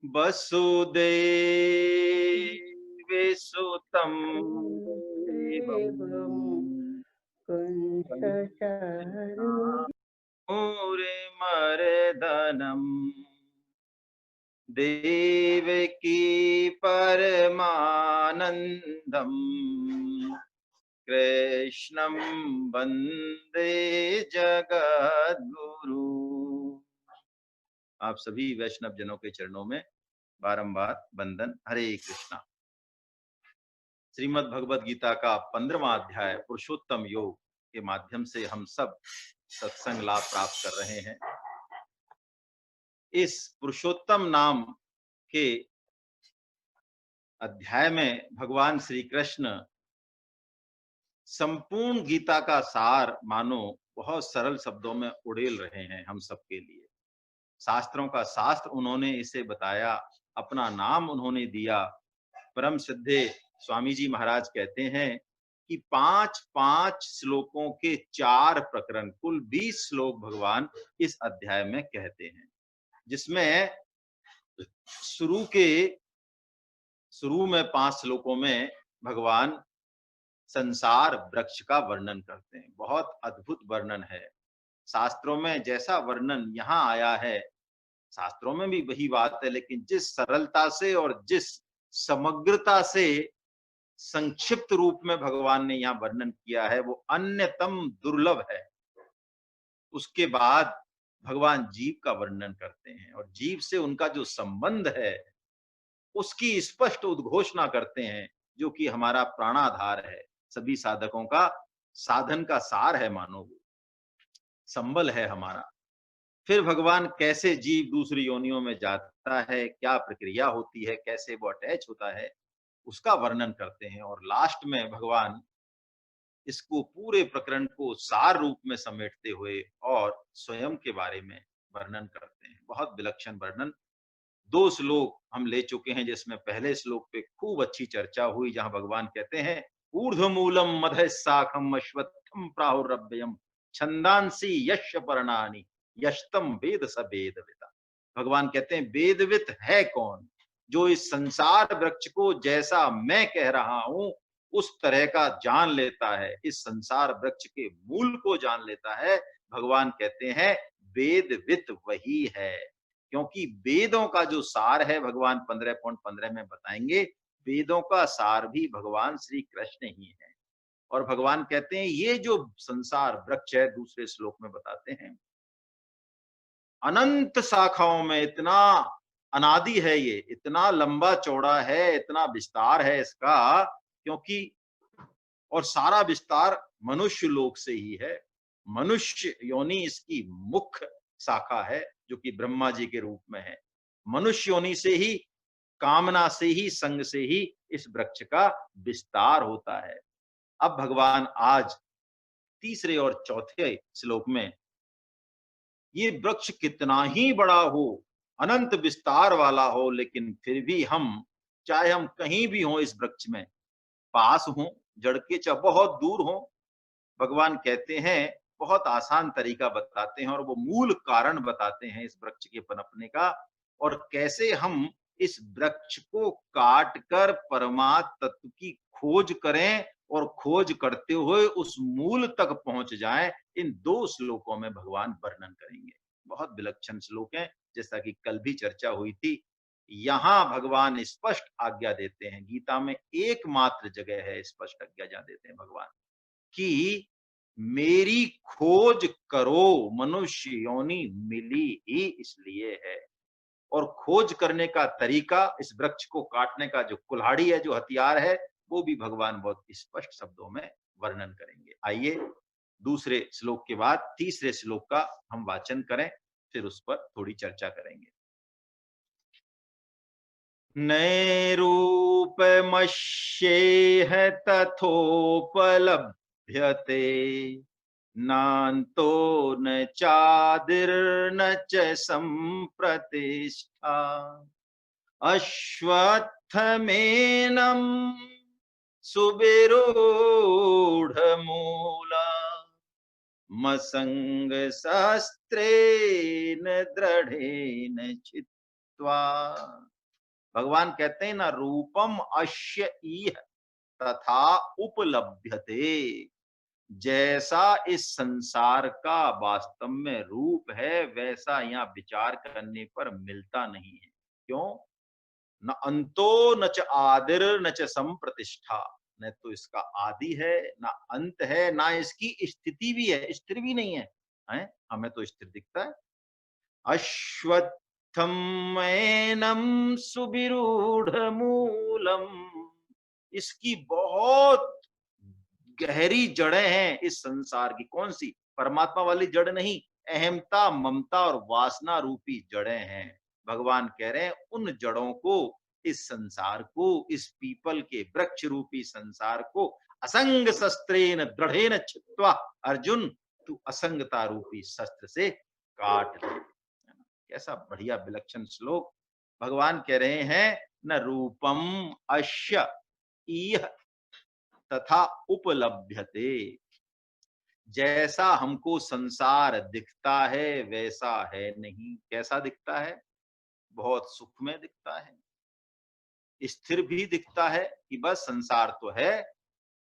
वसुदेवसुतं देवं देवं कंसचानूरमर्दनम् मर्दनम् देवकी परमानंदम कृष्णं वंदे जगद्गुरु। आप सभी वैष्णव जनों के चरणों में बारंबार वंदन। हरे कृष्णा। श्रीमद् भगवद गीता का 15वां अध्याय पुरुषोत्तम योग के माध्यम से हम सब सत्संग लाभ प्राप्त कर रहे हैं। इस पुरुषोत्तम नाम के अध्याय में भगवान श्री कृष्ण संपूर्ण गीता का सार मानो बहुत सरल शब्दों में उड़ेल रहे हैं हम सबके लिए। शास्त्रों का शास्त्र उन्होंने इसे बताया, अपना नाम उन्होंने दिया। परम सिद्धे स्वामी जी महाराज कहते हैं कि 5-5 श्लोकों के 4 प्रकरण, कुल 20 श्लोक भगवान इस अध्याय में कहते हैं, जिसमें शुरू में 5 श्लोकों में भगवान संसार वृक्ष का वर्णन करते हैं। बहुत अद्भुत वर्णन है। शास्त्रों में जैसा वर्णन यहाँ आया है, शास्त्रों में भी वही बात है, लेकिन जिस सरलता से और जिस समग्रता से संक्षिप्त रूप में भगवान ने यहाँ वर्णन किया है, वो अन्यतम दुर्लभ है। उसके बाद भगवान जीव का वर्णन करते हैं और जीव से उनका जो संबंध है उसकी स्पष्ट उद्घोषणा करते हैं, जो कि हमारा प्राणाधार है, सभी साधकों का साधन का सार है, मानो वो संबल है हमारा। फिर भगवान कैसे जीव दूसरी योनियों में जाता है, क्या प्रक्रिया होती है, कैसे वो अटैच होता है, उसका वर्णन करते हैं। और लास्ट में भगवान इसको पूरे प्रकरण को सार रूप में समेटते हुए और स्वयं के बारे में वर्णन करते हैं। बहुत विलक्षण वर्णन। 2 श्लोक हम ले चुके हैं, जिसमें पहले श्लोक पे खूब अच्छी चर्चा हुई, जहां भगवान कहते हैं ऊर्ध्वमूलम मधः शाखम अश्वत्थम प्राहुरव्ययम छंदांसी यश पर्णानि यशतम वेद स वेदविता। भगवान कहते हैं वेदवित है कौन, जो इस संसार वृक्ष को जैसा मैं कह रहा हूं उस तरह का जान लेता है, इस संसार वृक्ष के मूल को जान लेता है। भगवान कहते हैं वेदवित वही है, क्योंकि वेदों का जो सार है भगवान 15.15 में बताएंगे, वेदों का सार भी भगवान श्री कृष्ण ही है। और भगवान कहते हैं ये जो संसार वृक्ष है, दूसरे श्लोक में बताते हैं, अनंत शाखाओं में इतना अनादि है, ये इतना लंबा चौड़ा है, इतना विस्तार है इसका, क्योंकि और सारा विस्तार मनुष्य लोक से ही है। मनुष्य योनि इसकी मुख्य शाखा है, जो कि ब्रह्मा जी के रूप में है। मनुष्य योनि से ही, कामना से ही, संग से ही इस वृक्ष का विस्तार होता है। अब भगवान आज तीसरे और चौथे श्लोक में ये वृक्ष कितना ही बड़ा हो, अनंत विस्तार वाला हो, लेकिन फिर भी हम, चाहे हम कहीं भी हो इस वृक्ष में, पास हो, जड़ के चाहे बहुत दूर हो, भगवान कहते हैं बहुत आसान तरीका बताते हैं और वो मूल कारण बताते हैं इस वृक्ष के पनपने का, और कैसे हम इस वृक्ष को काट कर परमात्म तत्व की खोज करें और खोज करते हुए उस मूल तक पहुंच जाएं। इन 2 श्लोकों में भगवान वर्णन करेंगे। बहुत विलक्षण श्लोक हैं, जैसा कि कल भी चर्चा हुई थी। यहाँ भगवान स्पष्ट आज्ञा देते हैं, गीता में एकमात्र जगह है स्पष्ट आज्ञा देते हैं भगवान कि मेरी खोज करो, मनुष्य योनि मिली ही इसलिए है। और खोज करने का तरीका, इस वृक्ष को काटने का जो कुल्हाड़ी है, जो हथियार है, वो भी भगवान बहुत स्पष्ट शब्दों में वर्णन करेंगे। आइए दूसरे श्लोक के बाद तीसरे श्लोक का हम वाचन करें, फिर उस पर थोड़ी चर्चा करेंगे। नैरूपमश्येह तथोपलभ्यते नान्तो न चादिर्न च संप्रतिष्ठा अश्वत्थमेनं सुविरूढमूला मसंगशस्त्रेण दृढेन चित्वा। भगवान कहते हैं ना, रूपम अश्य इह तथा उपलभ्यते। जैसा इस संसार का वास्तव में रूप है, वैसा यहाँ विचार करने पर मिलता नहीं है। क्यों? न अंतो न च आदिर न च संप्रतिष्ठा। न तो इसका आदि है, ना अंत है, ना इसकी स्थिति भी है, स्थिर भी नहीं है, हैं? हमें तो स्थिर दिखता है। अश्वत्थम एनम सुविरूढ़ मूलम। इसकी बहुत गहरी जड़ें हैं इस संसार की। कौन सी? परमात्मा वाली जड़ नहीं, अहमता, ममता और वासना रूपी जड़ें हैं। भगवान कह रहे हैं उन जड़ों को, इस संसार को, इस पीपल के वृक्ष रूपी संसार को असंग शस्त्रेन दृढ़ेन छित्त्वा, अर्जुन तू असंगता रूपी शस्त्र से काट ले। कैसा बढ़िया विलक्षण श्लोक। भगवान कह रहे हैं न रूपम अश्य इह तथा उपलभ्यते। जैसा हमको संसार दिखता है वैसा है नहीं। कैसा दिखता है? बहुत सुख में दिखता है, स्थिर भी दिखता है कि बस संसार तो है,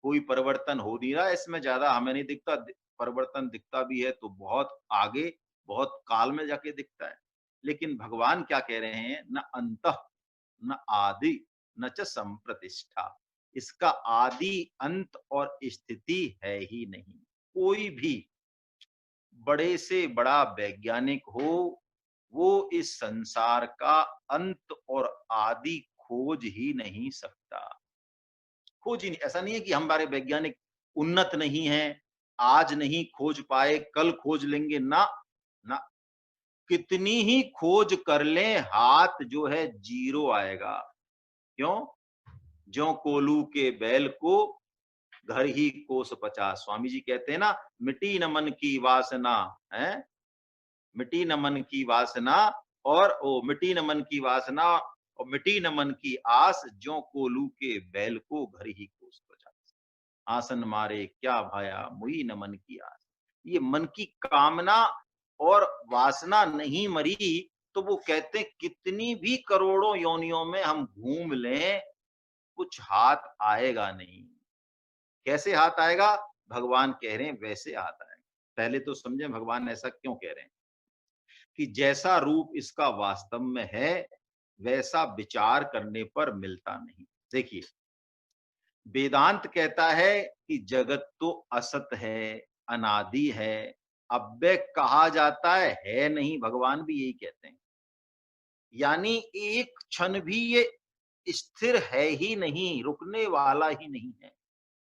कोई परिवर्तन हो नहीं रहा, इसमें ज्यादा हमें नहीं दिखता। परिवर्तन दिखता भी है तो बहुत आगे, बहुत काल में जाके दिखता है। लेकिन भगवान क्या कह रहे हैं? न अंतः न आदि न च संप्रतिष्ठा। इसका आदि, अंत और स्थिति है ही नहीं। कोई भी बड़े से बड़ा वैज्ञानिक हो, वो इस संसार का अंत और आदि खोज ही नहीं सकता। खोज ही नहीं। ऐसा नहीं है कि हमारे वैज्ञानिक उन्नत नहीं है, आज नहीं खोज पाए कल खोज लेंगे, ना ना। कितनी ही खोज कर लें, हाथ जो है जीरो आएगा। क्यों? ज्यों कोलू के बैल को घर ही कोस 50। स्वामी जी कहते हैं ना, मिटी न मन की वासना है, मिटी न मन की वासना, और ओ मिटी न मन की वासना और मिटी न मन की आस, ज्यों कोलू के बैल को घर ही कोस 50। आसन मारे क्या भाया, मुई न मन की आस। ये मन की कामना और वासना नहीं मरी, तो वो कहते हैं कितनी भी करोड़ों योनियों में हम घूम लें, कुछ हाथ आएगा नहीं। कैसे हाथ आएगा? भगवान कह रहे हैं वैसे हाथ आएगा। पहले तो समझे भगवान ऐसा क्यों कह रहे हैं कि जैसा रूप इसका वास्तव में है, वैसा विचार करने पर मिलता नहीं। देखिए, वेदांत कहता है कि जगत तो असत है, अनादि है, अव्यय कहा जाता है नहीं। भगवान भी यही कहते हैं, यानी एक क्षण भी ये स्थिर है ही नहीं, रुकने वाला ही नहीं है।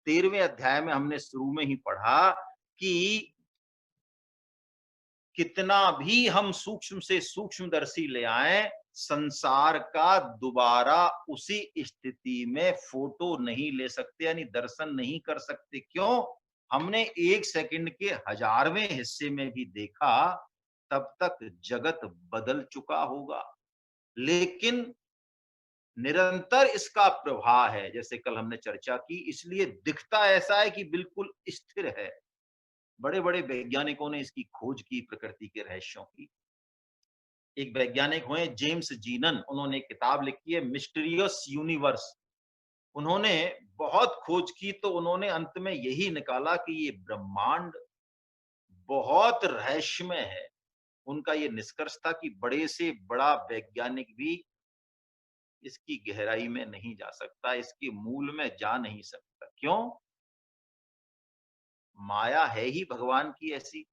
13वें अध्याय में हमने शुरू में ही पढ़ा कि कितना भी हम सूक्ष्म से सूक्ष्मदर्शी ले आए, संसार का दोबारा उसी स्थिति में फोटो नहीं ले सकते, यानी दर्शन नहीं कर सकते। क्यों? हमने 1 सेकंड के 1000वें हिस्से में भी देखा, तब तक जगत बदल चुका होगा। लेकिन निरंतर इसका प्रवाह है, जैसे कल हमने चर्चा की, इसलिए दिखता ऐसा है कि बिल्कुल स्थिर है। बड़े बड़े वैज्ञानिकों ने इसकी खोज की, प्रकृति के रहस्यों की। एक वैज्ञानिक हुए जेम्स जीनन, उन्होंने एक किताब लिखी है मिस्टीरियस यूनिवर्स। उन्होंने बहुत खोज की, तो उन्होंने अंत में यही निकाला कि ये ब्रह्मांड बहुत रहस्यमय है। उनका ये निष्कर्ष था कि बड़े से बड़ा वैज्ञानिक भी इसकी गहराई में नहीं जा सकता, इसके मूल में जा नहीं सकता। क्यों? माया है ही भगवान की ऐसी।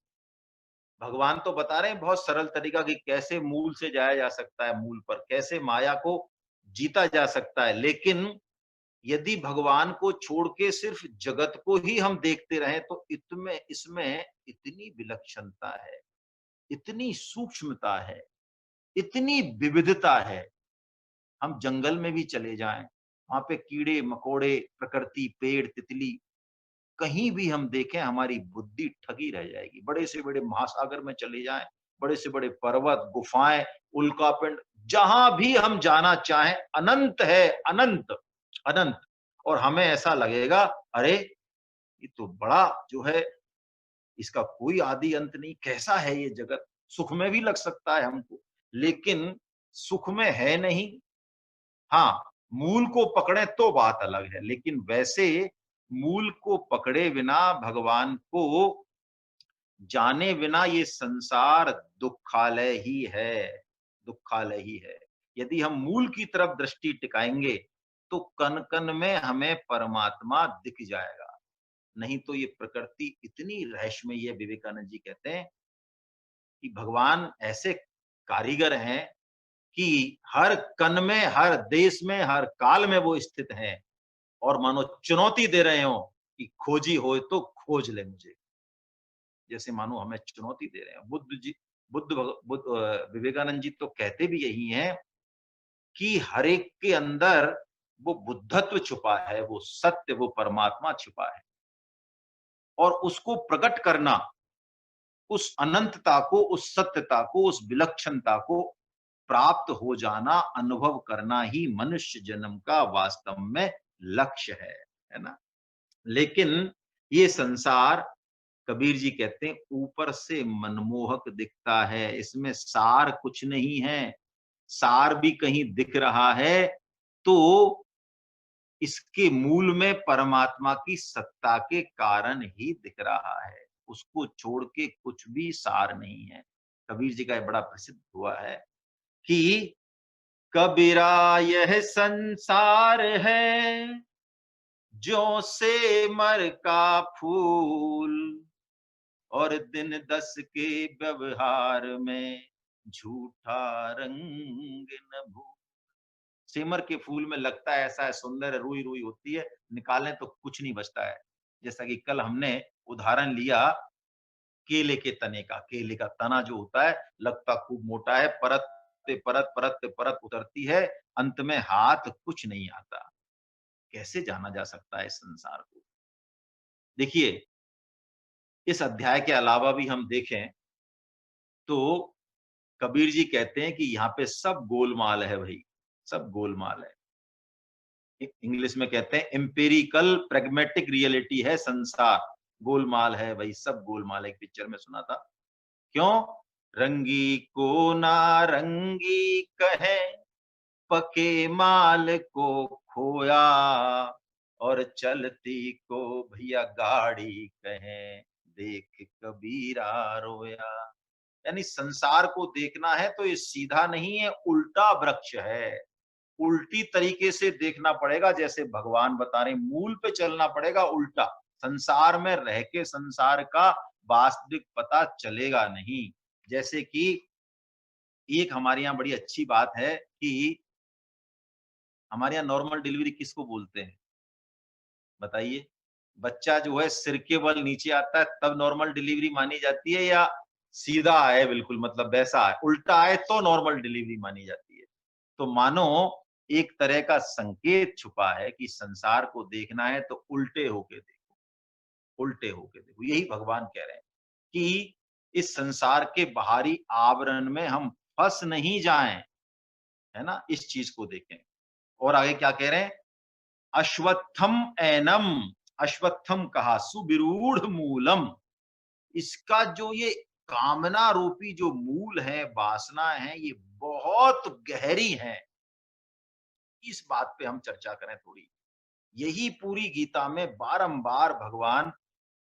भगवान तो बता रहे हैं बहुत सरल तरीका कि कैसे मूल से जाया जा सकता है, मूल पर कैसे माया को जीता जा सकता है। लेकिन यदि भगवान को छोड़ के सिर्फ जगत को ही हम देखते रहें, तो इसमें इसमें इतनी विलक्षणता है, इतनी सूक्ष्मता है, इतनी विविधता है। हम जंगल में भी चले जाएं, वहां पे कीड़े मकोड़े, प्रकृति, पेड़, तितली, कहीं भी हम देखें हमारी बुद्धि ठगी रह जाएगी। बड़े से बड़े महासागर में चले जाएं, बड़े से बड़े पर्वत, गुफाएं, उल्कापिंड, जहां भी हम जाना चाहें, अनंत है, अनंत, अनंत। और हमें ऐसा लगेगा, अरे ये तो बड़ा जो है, इसका कोई आदि अंत नहीं, कैसा है ये जगत। सुख में भी लग सकता है हमको, लेकिन सुख में है नहीं, हाँ, मूल को पकड़े तो बात अलग है, लेकिन वैसे मूल को पकड़े बिना भगवान को जाने बिना ये संसार दुखालय ही है, दुखालय ही है। यदि हम मूल की तरफ दृष्टि टिकाएंगे तो कन-कन में हमें परमात्मा दिख जाएगा। नहीं तो ये प्रकृति इतनी रहस्यमयी है, विवेकानंद जी कहते हैं कि भगवान ऐसे कारीगर हैं कि हर कण में, हर देश में, हर काल में वो स्थित हैं और मानो चुनौती दे रहे हों कि खोजी हो तो खोज ले मुझे। जैसे मानो हमें चुनौती दे रहे हैं। विवेकानंद जी तो कहते भी यही हैं कि हर एक के अंदर वो बुद्धत्व छुपा है, वो सत्य, वो परमात्मा छुपा है और उसको प्रकट करना, उस अनंतता को, उस सत्यता को, उस विलक्षणता को प्राप्त हो जाना, अनुभव करना ही मनुष्य जन्म का वास्तव में लक्ष्य है ना? लेकिन ये संसार, कबीर जी कहते हैं, ऊपर से मनमोहक दिखता है, इसमें सार कुछ नहीं है। सार भी कहीं दिख रहा है तो इसके मूल में परमात्मा की सत्ता के कारण ही दिख रहा है। उसको छोड़ के कुछ भी सार नहीं है। कबीर जी का एक बड़ा प्रसिद्ध हुआ है कि कबीरा यह संसार है, ज्यों से मर का फूल और दिन 10 के व्यवहार में झूठा रंग न भूल। सेमर के फूल में लगता है ऐसा है, सुंदर है, रुई रुई होती है, निकालें तो कुछ नहीं बचता है। जैसा कि कल हमने उदाहरण लिया केले के तने का। केले का तना जो होता है लगता खूब मोटा है, परत पे परत, परत पे परत उतरती है, अंत में हाथ कुछ नहीं आता। कैसे जाना जा सकता है इस संसार को? देखिए, इस अध्याय के अलावा भी हम देखें तो कबीर जी कहते हैं कि यहाँ पे सब गोलमाल है भई, सब गोलमाल है। इंग्लिश में कहते हैं एम्पिरिकल प्रैग्मेटिक रियलिटी है संसार, गोलमाल है भाई, सब गोलमाल है। एक पिक्चर में सुना था। क्यों? रंगी को नारंगी कहे, पके माल को खोया और चलती को भैया गाड़ी कहे, देख कबीरा रोया। यानी संसार को देखना है तो ये सीधा नहीं है, उल्टा वृक्ष है। उल्टी तरीके से देखना पड़ेगा, जैसे भगवान बता रहे हैं, मूल पे चलना पड़ेगा उल्टा। संसार में रह के संसार का वास्तविक पता चलेगा नहीं। जैसे कि एक हमारे यहाँ बड़ी अच्छी बात है कि हमारे यहाँ नॉर्मल डिलीवरी किसको बोलते हैं? बताइए? बच्चा जो है सिर के बल नीचे आता है तब नॉर्मल डिलीवरी मानी जाती है, या सीधा आए बिल्कुल मतलब वैसा आए, उल्टा आए तो नॉर्मल डिलीवरी मानी जाती है? तो मानो एक तरह का संकेत छुपा है कि संसार को देखना है तो उल्टे होके देखो, उल्टे होके देखो। यही भगवान कह रहे हैं कि इस संसार के बाहरी आवरण में हम फंस नहीं जाएं, है ना? इस चीज को देखें। और आगे क्या कह रहे हैं? अश्वत्थम एनम, अश्वत्थम कहा, सुविरूढ़ मूलम। इसका जो ये कामना रूपी जो मूल है, वासना है, ये बहुत गहरी है। इस बात पे हम चर्चा करें थोड़ी। यही पूरी गीता में बारंबार भगवान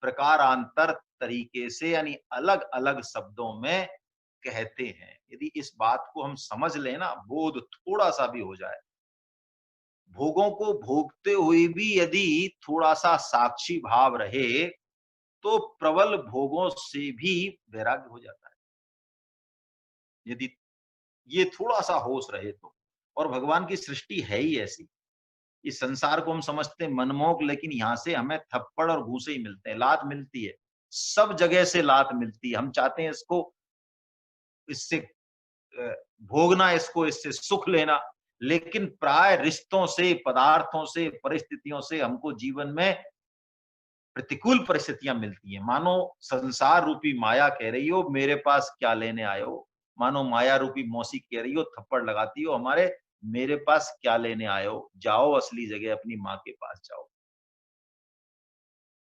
प्रकारांतर तरीके से यानी अलग-अलग शब्दों में कहते हैं। यदि इस बात को हम समझ लें ना, बोध थोड़ा-सा भी हो जाए, भोगों को भोगते हुए भी यदि थोड़ा-सा साक्षी भाव रहे, तो प्रबल भोगों से भी वैराग्य हो जाता है। यदि ये थोड़ा-सा होश रहे तो। और भगवान की सृष्टि है ही ऐसी। इस संसार को हम समझते हैं मनमोहक, लेकिन यहाँ से हमें थप्पड़ और घूंसे ही मिलते हैं, लात मिलती है। सब जगह से लात मिलती है। हम चाहते हैं इसको, इससे भोगना, इसको इससे सुख लेना, लेकिन प्राय रिश्तों से, पदार्थों से, परिस्थितियों से हमको जीवन में प्रतिकूल परिस्थितियां मिलती हैं। मानो संसार रूपी माया कह रही हो मेरे पास क्या लेने आए हो। मानो माया रूपी मौसी कह रही हो, थप्पड़ लगाती हो हमारे, मेरे पास क्या लेने आए हो, जाओ असली जगह अपनी माँ के पास जाओ।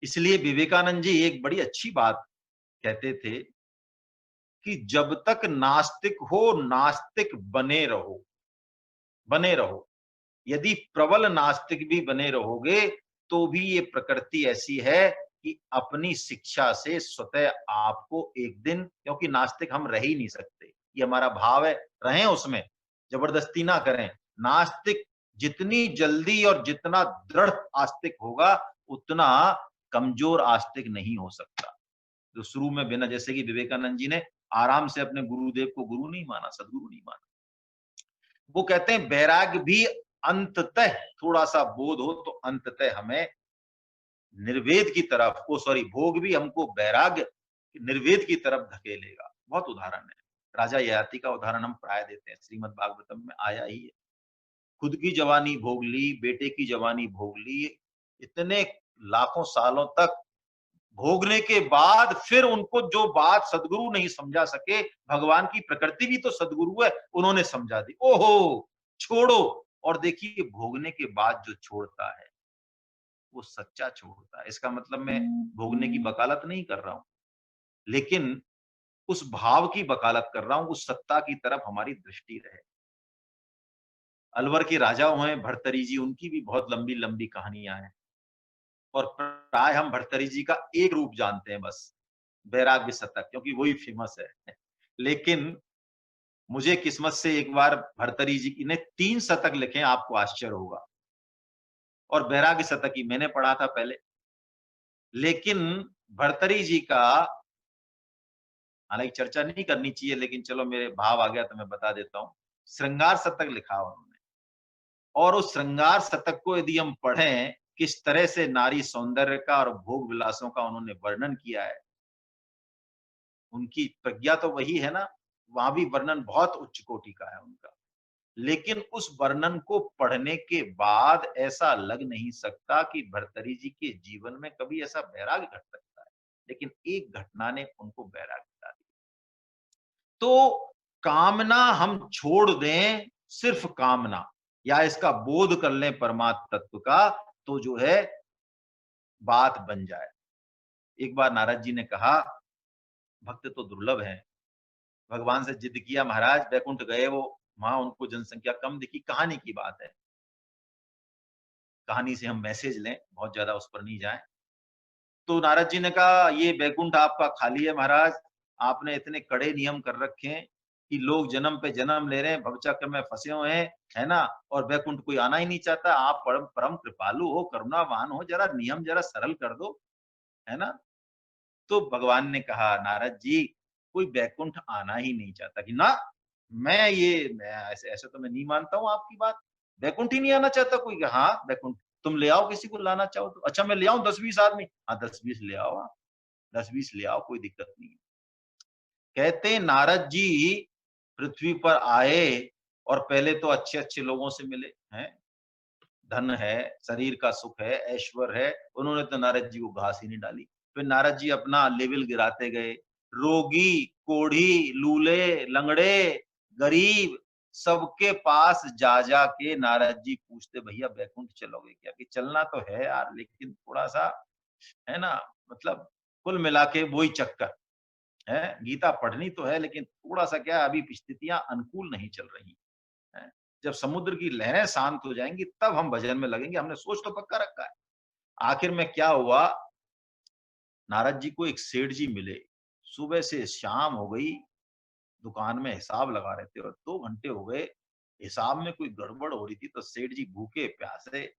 इसलिए विवेकानंद जी एक बड़ी अच्छी बात कहते थे कि जब तक नास्तिक हो, नास्तिक बने रहो, बने रहो। यदि प्रबल नास्तिक भी बने रहोगे तो भी ये प्रकृति ऐसी है कि अपनी शिक्षा से स्वतः आपको एक दिन, क्योंकि नास्तिक हम रह ही नहीं सकते, ये हमारा भाव है, रहें उसमें, जबरदस्ती ना करें। नास्तिक जितनी जल्दी और जितना दृढ़ आस्तिक होगा उतना कमजोर आस्तिक नहीं हो सकता। जो शुरू में बिना, जैसे कि विवेकानंद जी ने आराम से अपने गुरुदेव को गुरु नहीं माना, सदगुरु नहीं माना। वो कहते हैं वैराग्य भी अंततः, थोड़ा सा बोध हो तो अंततः हमें निर्वेद की तरफ, ओ सॉरी, भोग भी हमको वैराग्य निर्वेद की तरफ धकेलेगा। बहुत उदाहरण है, राजा ययाति का उदाहरण हम प्राय देते हैं, श्रीमद् भागवतम में आया ही है। खुद की जवानी भोग ली, बेटे की जवानी भोग ली, इतने लाखों सालों तक भोगने के बाद फिर उनको जो बात सदगुरु नहीं समझा सके, भगवान की प्रकृति भी तो सदगुरु है, उन्होंने समझा दी। ओहो, छोड़ो। और देखिए भोगने के बाद जो छोड़ता है वो सच्चा छोड़ता है। इसका मतलब मैं भोगने की वकालत नहीं कर रहा हूं, लेकिन उस भाव की वकालत कर रहा हूं, उस सत्ता की तरफ हमारी दृष्टि रहे। अलवर के राजा हुए भर्तरी जी, उनकी भी बहुत लंबी लंबी कहानियां हैं, और प्राय हम भर्तरी जी का एक रूप जानते हैं बस, वैराग्य शतक, क्योंकि वही फेमस है। लेकिन मुझे किस्मत से एक बार भर्तरी जी ने 3 शतक लिखे, आपको आश्चर्य होगा, और वैराग्य शतक ही मैंने पढ़ा था पहले। लेकिन भर्तरी जी का, हालांकि चर्चा नहीं करनी चाहिए, लेकिन चलो मेरे भाव आ गया तो मैं बता देता हूँ। श्रृंगार शतक लिखा उन्होंने, और उस श्रृंगार शतक को यदि हम पढ़ें, किस तरह से नारी सौंदर्य का और भोग विलासों का उन्होंने वर्णन किया है, उनकी प्रज्ञा तो वही है ना, वहां भी वर्णन बहुत उच्च कोटि का है उनका। लेकिन उस वर्णन को पढ़ने के बाद ऐसा लग नहीं सकता कि भर्तरी जी के जीवन में कभी ऐसा वैराग्य घट सकता है, लेकिन एक घटना ने उनको वैराग्य दिला दिया। तो कामना हम छोड़ दें, सिर्फ कामना, या इसका बोध कर लें परमात्म तत्व का, तो जो है बात बन जाए। एक बार नारद जी ने कहा, भक्त तो दुर्लभ है, भगवान से जिद किया, महाराज बैकुंठ गए वो, वहां उनको जनसंख्या कम दिखी, कहानी की बात है, कहानी से हम मैसेज लें, बहुत ज्यादा उस पर नहीं जाएं। तो नारद जी ने कहा, ये बैकुंठ आपका खाली है महाराज, आपने इतने कड़े नियम कर रखे हैं कि लोग जन्म पे जन्म ले रहे हैं, भवचक्र में फंसे हुए हैं, है ना, और बैकुंठ कोई आना ही नहीं चाहता। आप परम परम कृपालु हो, करुणावान हो, जरा नियम जरा सरल कर दो, है ना। तो भगवान ने कहा, नारद जी, कोई बैकुंठ आना ही नहीं चाहता कि ना, मैं ऐसे ऐसे तो मैं नहीं मानता हूँ आपकी बात, बैकुंठ ही नहीं आना चाहता कोई। हाँ बैकुंठ, तुम ले आओ किसी को लाना चाहो तो। अच्छा मैं ले आऊं 10-20 आदमी? हाँ 10-20 ले आओ आप, 10-20 ले आओ, कोई दिक्कत नहीं है। कहते नारद जी पृथ्वी पर आए और पहले तो अच्छे अच्छे लोगों से मिले हैं, धन है, शरीर का सुख है, ऐश्वर्य है, उन्होंने तो नारद जी को घास ही नहीं डाली। फिर नारद जी अपना लेवल गिराते गए, रोगी, कोढ़ी, लूले, लंगड़े, गरीब, सबके पास जा जा के नारद जी पूछते, भैया बैकुंठ चलोगे क्या? कि चलना तो है यार, लेकिन थोड़ा सा, है ना, मतलब कुल मिला के वही चक्कर है। गीता पढ़नी तो है, लेकिन थोड़ा सा क्या, अभी स्थितियां अनुकूल नहीं चल रही है। जब समुद्र की लहरें शांत हो जाएंगी तब हम भजन में लगेंगे, हमने सोच तो पक्का रखा है। आखिर में क्या हुआ, नारद जी को एक सेठ जी मिले, सुबह से शाम हो गई, दुकान में हिसाब लगा रहे थे और 2 घंटे हो गए, हिसाब में कोई गड़बड़ हो रही थी। तो सेठ जी भूखे प्यासे,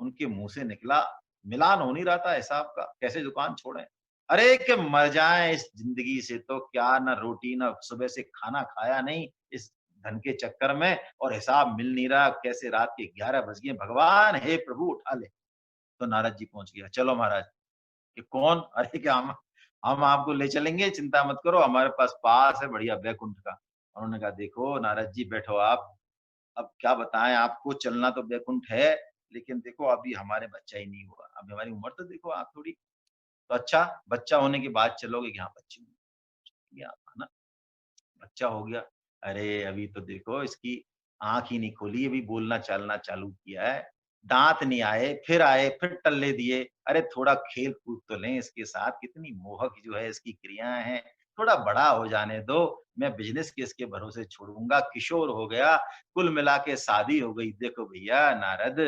उनके मुंह से निकला, मिलान हो नहीं रहा था हिसाब का, कैसे दुकान छोड़े। अरे कि मर जाए इस जिंदगी से, तो क्या, ना रोटी ना सुबह से खाना खाया नहीं इस धन के चक्कर में, और हिसाब मिल नहीं रहा, कैसे रात के 11 बज गए, भगवान हे प्रभु उठा ले। तो नारद जी पहुंच गया, चलो महाराज। कि कौन? अरे क्या, हम आपको ले चलेंगे, चिंता मत करो, हमारे पास है बढ़िया बैकुंठ का। उन्होंने कहा, देखो नारद जी बैठो आप, अब क्या बताएं आपको, चलना तो बैकुंठ है, लेकिन देखो अभी हमारे बच्चा ही नहीं हुआ, अभी हमारी उम्र तो देखो आप थोड़ी। तो अच्छा बच्चा होने के बाद चलोगे? कि हाँ बच्चे गया है ना, बच्चा हो गया। अरे अभी तो देखो इसकी आंख ही नहीं खोली, अभी बोलना चलना चालू किया है, दांत नहीं आए, फिर टल्ले दिए। अरे थोड़ा खेल कूद तो लें इसके साथ, कितनी मोहक जो है इसकी क्रियाएं हैं, थोड़ा बड़ा हो जाने दो, मैं बिजनेस किसके भरोसे छोड़ूंगा, किशोर हो गया, कुल मिला के शादी हो गई। देखो भैया नारद,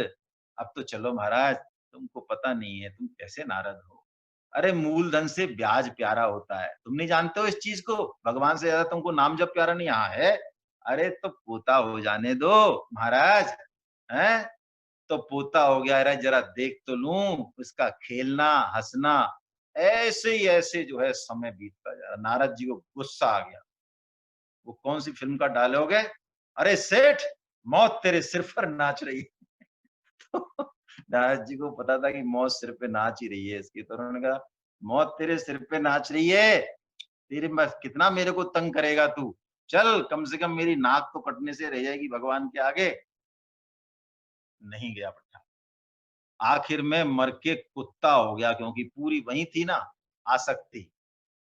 अब तो चलो महाराज, तुमको पता नहीं है तुम कैसे नारद हो। अरे मूलधन से ब्याज प्यारा होता है, तुम नहीं जानते हो इस चीज को? भगवान से ज्यादा तुमको नाम जब प्यारा नहीं यहाँ है। अरे तो पोता हो जाने दो महाराज, हैं? तो पोता हो गया, अरे जरा देख तो लूं उसका खेलना हंसना। ऐसे ही ऐसे जो है समय बीतता जा रहा। नारद जी को गुस्सा आ गया। वो कौन सी फिल्म का डायलॉग है? अरे सेठ, मौत तेरे सिर पर नाच रही है। तो नारद जी को पता था कि मौत सिर पे नाच ही रही है इसकी, तो उन्होंने कहा मौत तेरे सिर पे नाच रही है, तेरे में कितना मेरे को तंग करेगा तू, चल कम से कम मेरी नाक तो कटने से रह जाएगी भगवान के आगे। नहीं गया पट्टा। आखिर में मर के कुत्ता हो गया, क्योंकि पूरी वही थी ना आसक्ति।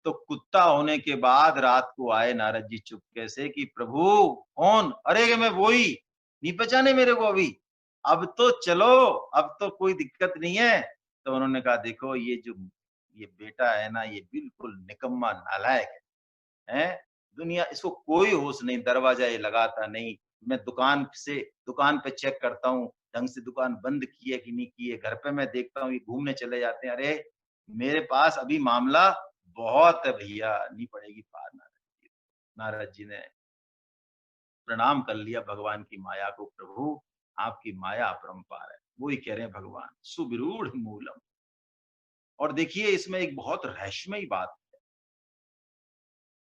तो कुत्ता होने के बाद रात को आए नारद जी चुपके से कि प्रभु कौन? अरे मैं वही, नहीं पहचाने मेरे को अभी? अब तो चलो, अब तो कोई दिक्कत नहीं है। तो उन्होंने कहा देखो ये बेटा है ना, ये बिल्कुल निकम्मा नालायक है। दुनिया इसको कोई होश नहीं, दरवाजा ये लगाता नहीं। मैं दुकान पे चेक करता हूँ ढंग से दुकान बंद की है कि नहीं की है। घर पे मैं देखता हूँ ये घूमने चले जाते हैं। अरे मेरे पास अभी मामला बहुत है भैया, नहीं पड़ेगी पार। नारद जी ने प्रणाम कर लिया भगवान की माया को, प्रभु आपकी माया अपरंपार है। वो ही कह रहे हैं भगवान, सुविरूढ़ मूलम। और देखिए इसमें एक बहुत रहस्यमयी बात,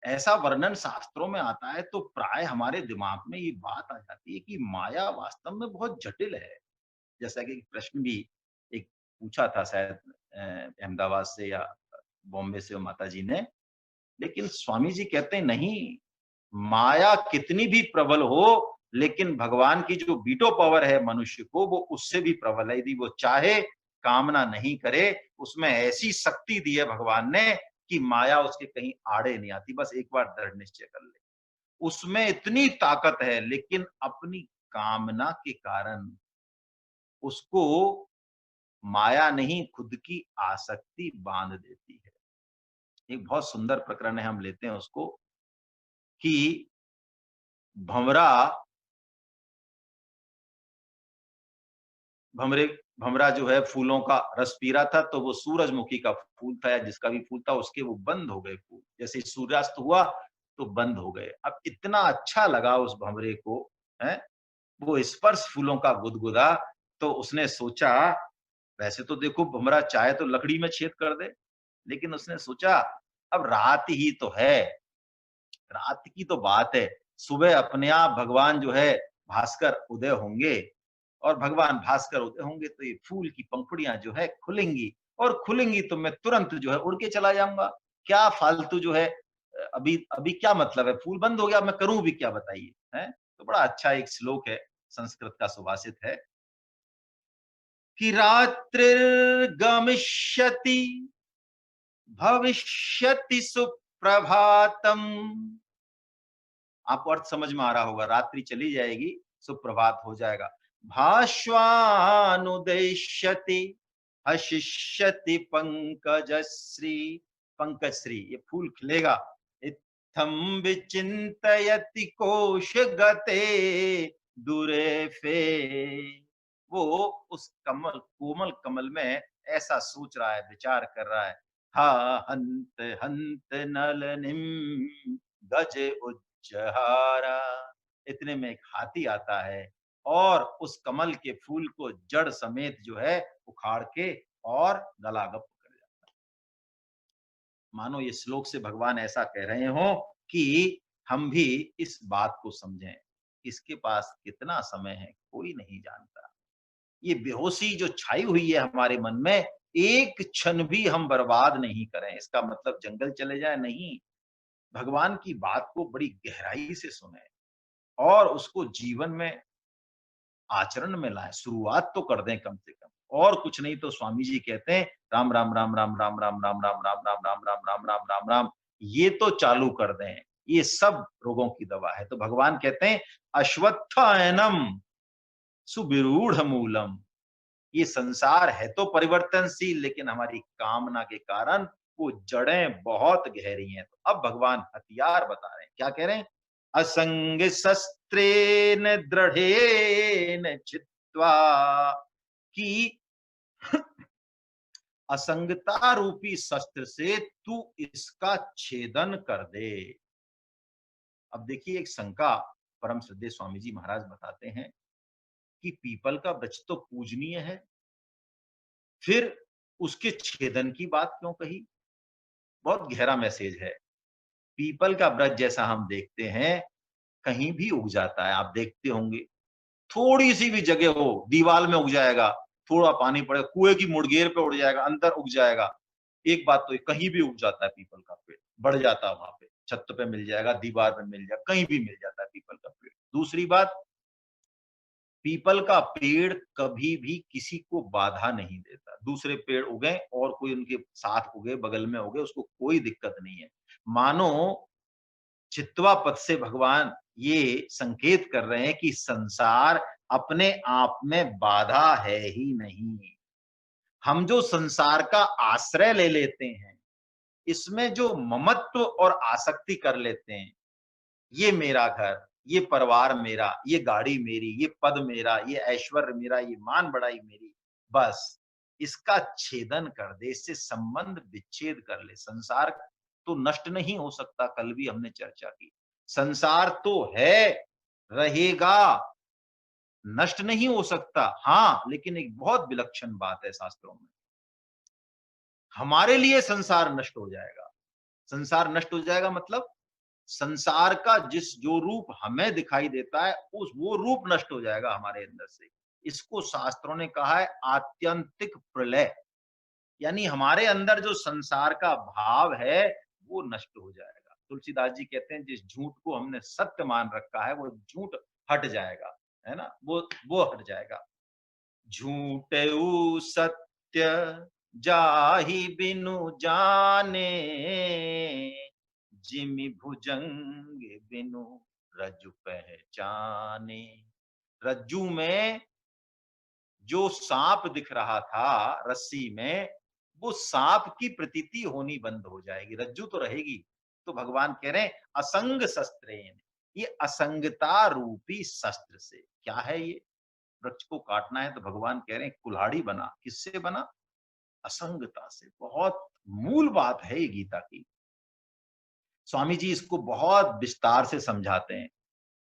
ऐसा वर्णन शास्त्रों में आता है तो प्राय हमारे दिमाग में ये बात आ जाती है कि माया वास्तव में बहुत जटिल है। जैसा कि एक प्रश्न भी एक पूछा था शायद अहमदाबाद से या बॉम्बे से माता जी ने। लेकिन स्वामी जी कहते हैं नहीं, माया कितनी भी प्रबल हो, लेकिन भगवान की जो वीटो पावर है मनुष्य को, वो उससे भी प्रबल है। यदि वो चाहे, कामना नहीं करे, उसमें ऐसी शक्ति दी है भगवान ने कि माया उसके कहीं आड़े नहीं आती। बस एक बार दृढ़ निश्चय कर ले, उसमें इतनी ताकत है। लेकिन अपनी कामना के कारण उसको माया नहीं, खुद की आसक्ति बांध देती है। एक बहुत सुंदर प्रकरण है, हम लेते हैं उसको कि भंवरा भमरे भमरा जो है फूलों का रस पी रहा था, तो वो सूरजमुखी का फूल था या जिसका भी फूल था, उसके वो बंद हो गए फूल। जैसे ही सूर्यास्त हुआ तो बंद हो गए। अब इतना अच्छा लगा उस भमरे को, है वो स्पर्श फूलों का गुदगुदा। तो उसने सोचा, वैसे तो देखो भमरा चाहे तो लकड़ी में छेद कर दे, लेकिन उसने सोचा अब रात ही तो है, रात की तो बात है, सुबह अपने आप भगवान जो है भास्कर उदय होंगे, और भगवान भास्कर उदय होंगे तो ये फूल की पंखुड़ियां जो है खुलेंगी, और खुलेंगी तो मैं तुरंत जो है उड़ के चला जाऊंगा। क्या फालतू जो है, अभी अभी क्या मतलब है, फूल बंद हो गया, मैं करूं भी क्या बताइए, है? तो बड़ा अच्छा एक श्लोक है, संस्कृत का सुभाषित है कि रात्रिर्गमिष्यति भविष्यति सुप्रभातम। आपको अर्थ समझ में आ रहा होगा, रात्रि चली जाएगी, सुप्रभात हो जाएगा। भास्वानुदेष्यति हशिष्यति पंकजश्री। पंकजश्री, ये फूल खिलेगा। इत्थम विचिंतयति कोश गते दूरे फे। वो उस कमल, कोमल कमल में ऐसा सोच रहा है, विचार कर रहा है। हा हंत हंत नलनिम गज उच्चहारा। इतने में एक हाथी आता है और उस कमल के फूल को जड़ समेत जो है उखाड़ के और गलागप कर जाता है। मानो ये श्लोक से भगवान ऐसा कह रहे हो कि हम भी इस बात को समझें, इसके पास कितना समय है कोई नहीं जानता। ये बेहोशी जो छाई हुई है हमारे मन में, एक क्षण भी हम बर्बाद नहीं करें। इसका मतलब जंगल चले जाए नहीं, भगवान की बात को बड़ी गहराई से सुने और उसको जीवन में आचरण में लाएं। शुरुआत तो कर दें कम से कम, और कुछ नहीं तो स्वामी जी कहते हैं राम राम राम राम राम राम राम राम राम राम राम राम राम राम राम राम, ये तो चालू कर दें, ये सब रोगों की दवा है। तो भगवान कहते हैं अश्वत्थायनम सुविरूढ़ मूलम। ये संसार है तो परिवर्तनशील, लेकिन हमारी कामना के कारण वो जड़ें बहुत गहरी हैं। तो अब भगवान हथियार बता रहे हैं, क्या कह रहे हैं? असंग शस्त्रेण दृढ़ेन चित्वा, कि असंगता रूपी शस्त्र से तू इसका छेदन कर दे। अब देखिए एक शंका परम श्रद्धेय स्वामी जी महाराज बताते हैं कि पीपल का वृक्ष तो पूजनीय है, फिर उसके छेदन की बात क्यों कही? बहुत गहरा मैसेज है। पीपल का वृक्ष जैसा हम देखते हैं, कहीं भी उग जाता है, आप देखते होंगे। थोड़ी सी भी जगह हो, दीवार में उग जाएगा, थोड़ा पानी पड़े, कुएं की मुड़गेर पे उड़ जाएगा, अंदर उग जाएगा। एक बात तो कहीं भी उग जाता है पीपल का पेड़, बढ़ जाता है वहां पे, छत पे मिल जाएगा, दीवार पे मिल जाएगा, कहीं भी मिल जाता है पीपल का पेड़। दूसरी बात, पीपल का पेड़ कभी भी किसी को बाधा नहीं देता। दूसरे पेड़ उगे और कोई उनके साथ उगे, बगल में उगे, उसको कोई दिक्कत नहीं है। मानो चित्वा पद से भगवान ये संकेत कर रहे हैं कि संसार अपने आप में बाधा है ही नहीं। हम जो संसार का आश्रय ले लेते हैं, इसमें जो ममत्व और आसक्ति कर लेते हैं, ये मेरा घर, ये परिवार मेरा, ये गाड़ी मेरी, ये पद मेरा, ये ऐश्वर्य मेरा, ये मान बढ़ाई मेरी, बस इसका छेदन कर दे, इससे संबंध विच्छेद कर ले। संसार तो नष्ट नहीं हो सकता, कल भी हमने चर्चा की। संसार तो है, रहेगा, नष्ट नहीं हो सकता। हाँ, लेकिन एक बहुत विलक्षण बात है शास्त्रों में, हमारे लिए संसार नष्ट हो जाएगा। संसार नष्ट हो जाएगा मतलब संसार का जिस जो रूप हमें दिखाई देता है, उस वो रूप नष्ट हो जाएगा हमारे अंदर से। इसको शास्त्रों ने कहा है आत्यंतिक प्रलय, यानी हमारे अंदर जो संसार का भाव है वो नष्ट हो जाएगा। तुलसीदास जी कहते हैं जिस झूठ को हमने सत्य मान रखा है वो झूठ हट जाएगा, है ना, वो हट जाएगा। झूठऊ सत्य जाहि बिनु जाने, जिमि भुजंग बिनु रज्जु पहचाने। रज्जू में जो सांप दिख रहा था रस्सी में, वो सांप की प्रतीति होनी बंद हो जाएगी, रज्जू तो रहेगी। तो भगवान कह रहे हैं असंग शस्त्रेण, ये असंगता रूपी शस्त्र से। क्या है ये? वृक्ष को काटना है तो भगवान कह रहे हैं कुल्हाड़ी बना। किससे बना? असंगता से। बहुत मूल बात है ये गीता की। स्वामी जी इसको बहुत विस्तार से समझाते हैं।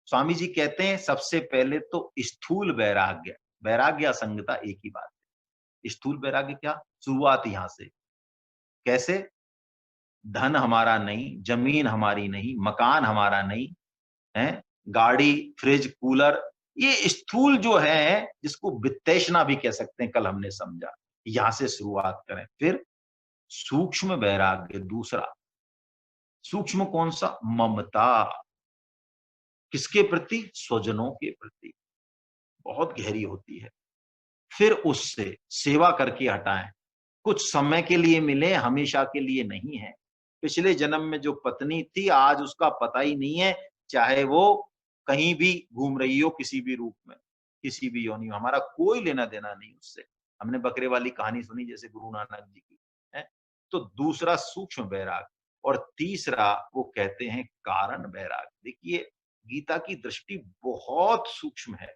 स्वामी जी कहते हैं सबसे पहले तो स्थूल वैराग्य, वैराग्य असंगता एक ही बात है। स्थूल वैराग्य क्या? शुरुआत यहां से। कैसे? धन हमारा नहीं, जमीन हमारी नहीं, मकान हमारा नहीं है, गाड़ी, फ्रिज, कूलर, ये स्थूल जो है जिसको वित्तेषणा भी कह सकते हैं, कल हमने समझा। यहां से शुरुआत करें। फिर सूक्ष्म वैराग्य दूसरा। सूक्ष्म कौन सा? ममता। किसके प्रति? स्वजनों के प्रति, बहुत गहरी होती है। फिर उससे सेवा करके हटाएं। कुछ समय के लिए मिले, हमेशा के लिए नहीं है। पिछले जन्म में जो पत्नी थी आज उसका पता ही नहीं है, चाहे वो कहीं भी घूम रही हो, किसी भी रूप में, किसी भी योनि में, हमारा कोई लेना देना नहीं उससे। हमने बकरे वाली कहानी सुनी जैसे गुरु नानक जी की है। तो दूसरा सूक्ष्म वैराग, और तीसरा वो कहते हैं कारण वैराग। देखिए गीता की दृष्टि बहुत सूक्ष्म है।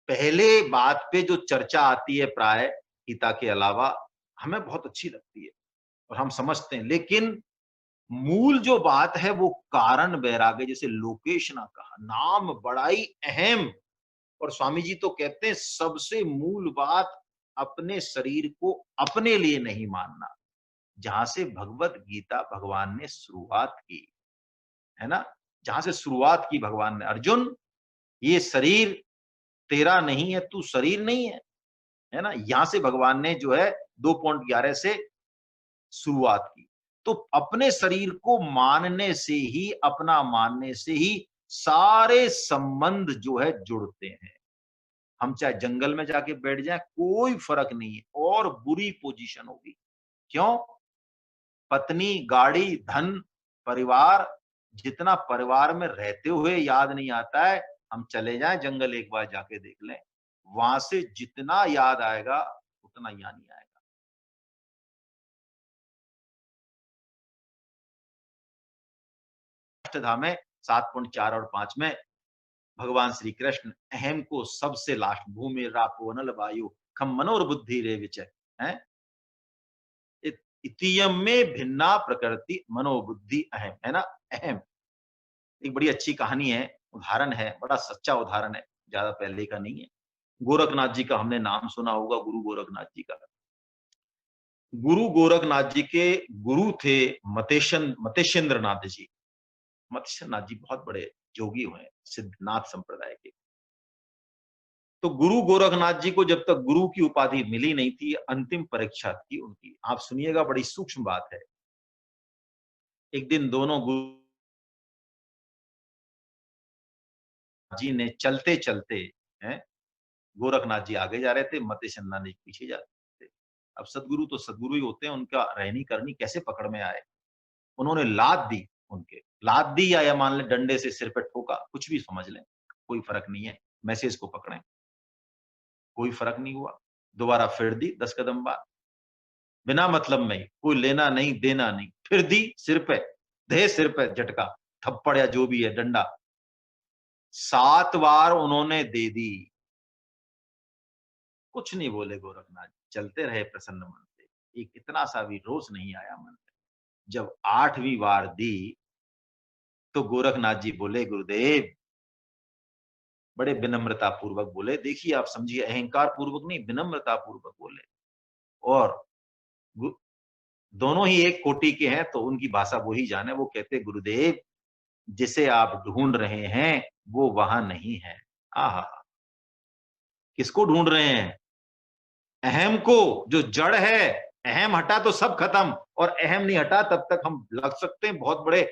पहले बात पे जो चर्चा आती है प्राय गीता के अलावा, हमें बहुत अच्छी लगती है और हम समझते हैं, लेकिन मूल जो बात है वो कारण वैराग्य। जैसे लोकेश ने कहा नाम बड़ा ही अहम, और स्वामी जी तो कहते हैं सबसे मूल बात अपने शरीर को अपने लिए नहीं मानना। जहां से भगवत गीता भगवान ने शुरुआत की, है ना, जहां से शुरुआत की भगवान ने, अर्जुन ये शरीर तेरा नहीं है, तू शरीर नहीं है ना, यहां से भगवान ने जो है 2.11 से शुरुआत की। तो अपने शरीर को मानने से ही, अपना मानने से ही सारे संबंध जो है जुड़ते हैं। हम चाहे जंगल में जाके बैठ जाएं, कोई फर्क नहीं है, और बुरी पोजीशन होगी। क्यों? पत्नी, गाड़ी, धन, परिवार, जितना परिवार में रहते हुए याद नहीं आता है, हम चले जाएं जंगल एक बार जाके देख लें, वहां से जितना याद आएगा उतना याद नहीं आएगा। अष्टधाम में 7.4 और 5 में भगवान श्री कृष्ण अहम को सबसे लास्ट भूमि रापो अनल वायु खम मनोरबुद्धि रे विचय है। इतियम में भिन्ना प्रकृति मनोबुद्धि अहम है ना। अहम एक बड़ी अच्छी कहानी है, उदाहरण है, बड़ा सच्चा उदाहरण है, ज्यादा पहले का नहीं है। गोरखनाथ जी का हमने नाम सुना होगा, गुरु गोरखनाथ जी का। गुरु गोरखनाथ जी के गुरु थे मतेशेंद्र नाथ जी। मतेशेंद्र नाथ जी बहुत बड़े जोगी हुए, सिद्धनाथ संप्रदाय के। तो गुरु गोरखनाथ जी को जब तक गुरु की उपाधि मिली नहीं थी, अंतिम परीक्षा थी उनकी। आप सुनिएगा, बड़ी सूक्ष्म बात है। एक दिन दोनों गुरु जी ने चलते चलते हैं, गोरखनाथ जी आगे जा रहे थे, मतेशेंद्र नाथ जी पीछे जा रहे थे। अब सदगुरु तो सदगुरु ही होते हैं, उनका रहनी करनी कैसे पकड़ में आए। उन्होंने लात दी, उनके लात दी या मान लें डंडे से सिर पे ठोका, कुछ भी समझ लें, कोई फर्क नहीं है। मैसेज को पकड़ें, कोई फर्क नहीं हुआ। दोबारा फिर दी 10 कदम बाद, बिना मतलब में, कोई लेना नहीं देना नहीं, फिर दी सिर पे, दे सिर पे झटका, थप्पड़ या जो भी है डंडा। 7 बार उन्होंने दे दी, कुछ नहीं बोले गोरखनाथ, चलते रहे प्रसन्न मन से। एक इतना सा भी रोष नहीं आया मन में। जब 8वीं बार दी तो गोरखनाथ जी बोले, गुरुदेव, बड़े विनम्रता पूर्वक बोले। देखिए आप समझिए, अहंकार पूर्वक नहीं, विनम्रता पूर्वक बोले। और दोनों ही एक कोटि के हैं, तो उनकी भाषा वो ही जाने। वो कहते, गुरुदेव, जिसे आप ढूंढ रहे हैं वो वहां नहीं है। आहा, किसको ढूंढ रहे हैं? अहम को, जो जड़ है। अहम हटा तो सब खत्म, और अहम नहीं हटा तब तक हम लग सकते हैं बहुत बड़े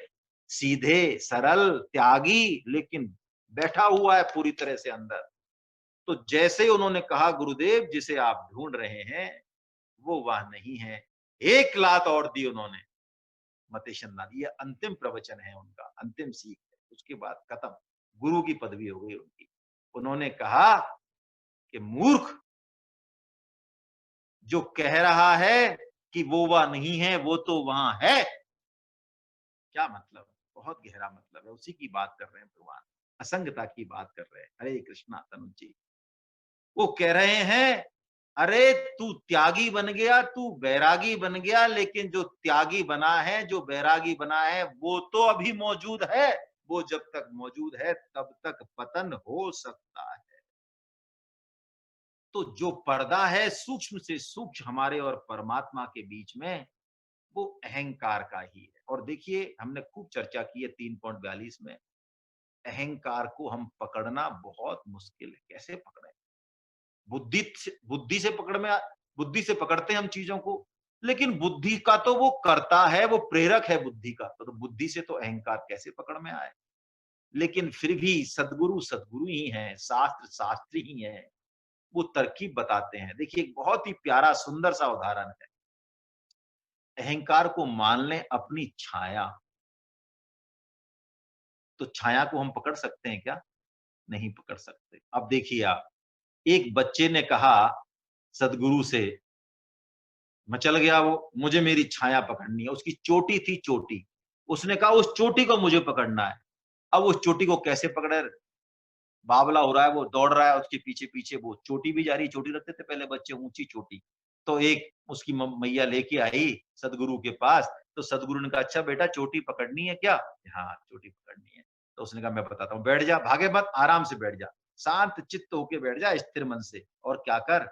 सीधे सरल त्यागी, लेकिन बैठा हुआ है पूरी तरह से अंदर। तो जैसे ही उन्होंने कहा, गुरुदेव, जिसे आप ढूंढ रहे हैं वो वह नहीं है, एक लात और दी उन्होंने मतेशन नाथ। ये अंतिम प्रवचन है उनका, अंतिम सीख है। उसके बाद खत्म, गुरु की पदवी हो गई उनकी। उन्होंने कहा कि मूर्ख, जो कह रहा है कि वो वह नहीं है, वो तो वहां है। क्या मतलब? बहुत गहरा मतलब है, उसी की बात कर रहे हैं भगवान, असंगता की बात कर रहे हैं। हरे कृष्णा तनुज जी, वो कह रहे हैं, अरे तू त्यागी बन गया, तू बैरागी बन गया, लेकिन जो त्यागी बना है, जो बैरागी बना है, वो तो अभी मौजूद है। वो जब तक मौजूद है तब तक पतन हो सकता है। तो जो पर्दा है सूक्ष्म से सूक्ष्म हमारे और परमात्मा के बीच में, वो अहंकार का ही है। और देखिए, हमने खूब चर्चा की है 3.42 में, अहंकार को हम पकड़ना बहुत मुश्किल है। कैसे पकड़े? बुद्धि से बुद्धि से पकड़ते हैं हम चीजों को, लेकिन बुद्धि का तो वो करता है, वो प्रेरक है बुद्धि का। तो बुद्धि से तो अहंकार कैसे पकड़ में आए? लेकिन फिर भी सदगुरु सदगुरु ही हैं, शास्त्र शास्त्री ही हैं, वो तरकीब बताते हैं। देखिए, एक बहुत ही प्यारा सुंदर सा उदाहरण है। अहंकार को मान लें अपनी छाया, तो छाया को हम पकड़ सकते हैं क्या? नहीं पकड़ सकते। अब देखिए आप, एक बच्चे ने कहा सदगुरु से, मैं चल गया वो, मुझे मेरी छाया पकड़नी है। उसकी चोटी थी, चोटी। उसने कहा उस चोटी को मुझे पकड़ना है। अब उस चोटी को कैसे पकड़े? बावला हो रहा है, वो दौड़ रहा है उसके पीछे पीछे, वो चोटी भी जा रही। चोटी रखते थे पहले बच्चे, ऊंची चोटी। तो एक उसकी मैया लेके आई सदगुरु के पास। तो सदगुरु ने कहा, अच्छा बेटा, चोटी पकड़नी है क्या? हाँ, चोटी पकड़नी है। तो उसने कहा, मैं बताता हूँ, बैठ जा, भागे मत, आराम से बैठ जा, शांत चित्त होके बैठ जा, स्थिर मन से। और क्या कर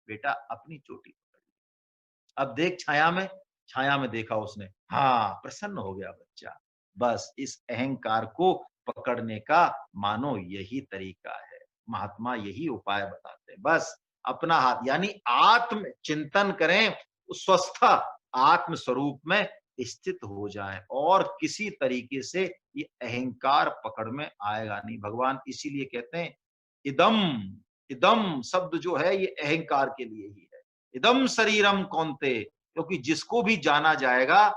बेटा, अपनी चोटी पकड़। अब देख छाया में देखा उसने, हाँ, प्रसन्न हो गया बच्चा। बस इस अहंकार को पकड़ने का मानो यही तरीका है। महात्मा यही उपाय बताते हैं। बस अपना हाथ, यानी आत्म चिंतन करें, स्वस्था आत्म स्वरूप में स्थित हो जाए, और किसी तरीके से ये अहंकार पकड़ में आएगा नहीं। भगवान इसीलिए कहते हैं, इदम, इदम शब्द जो है ये अहंकार के लिए ही है। इदम शरीरम कौन्ते, क्योंकि जिसको भी जाना जाएगा,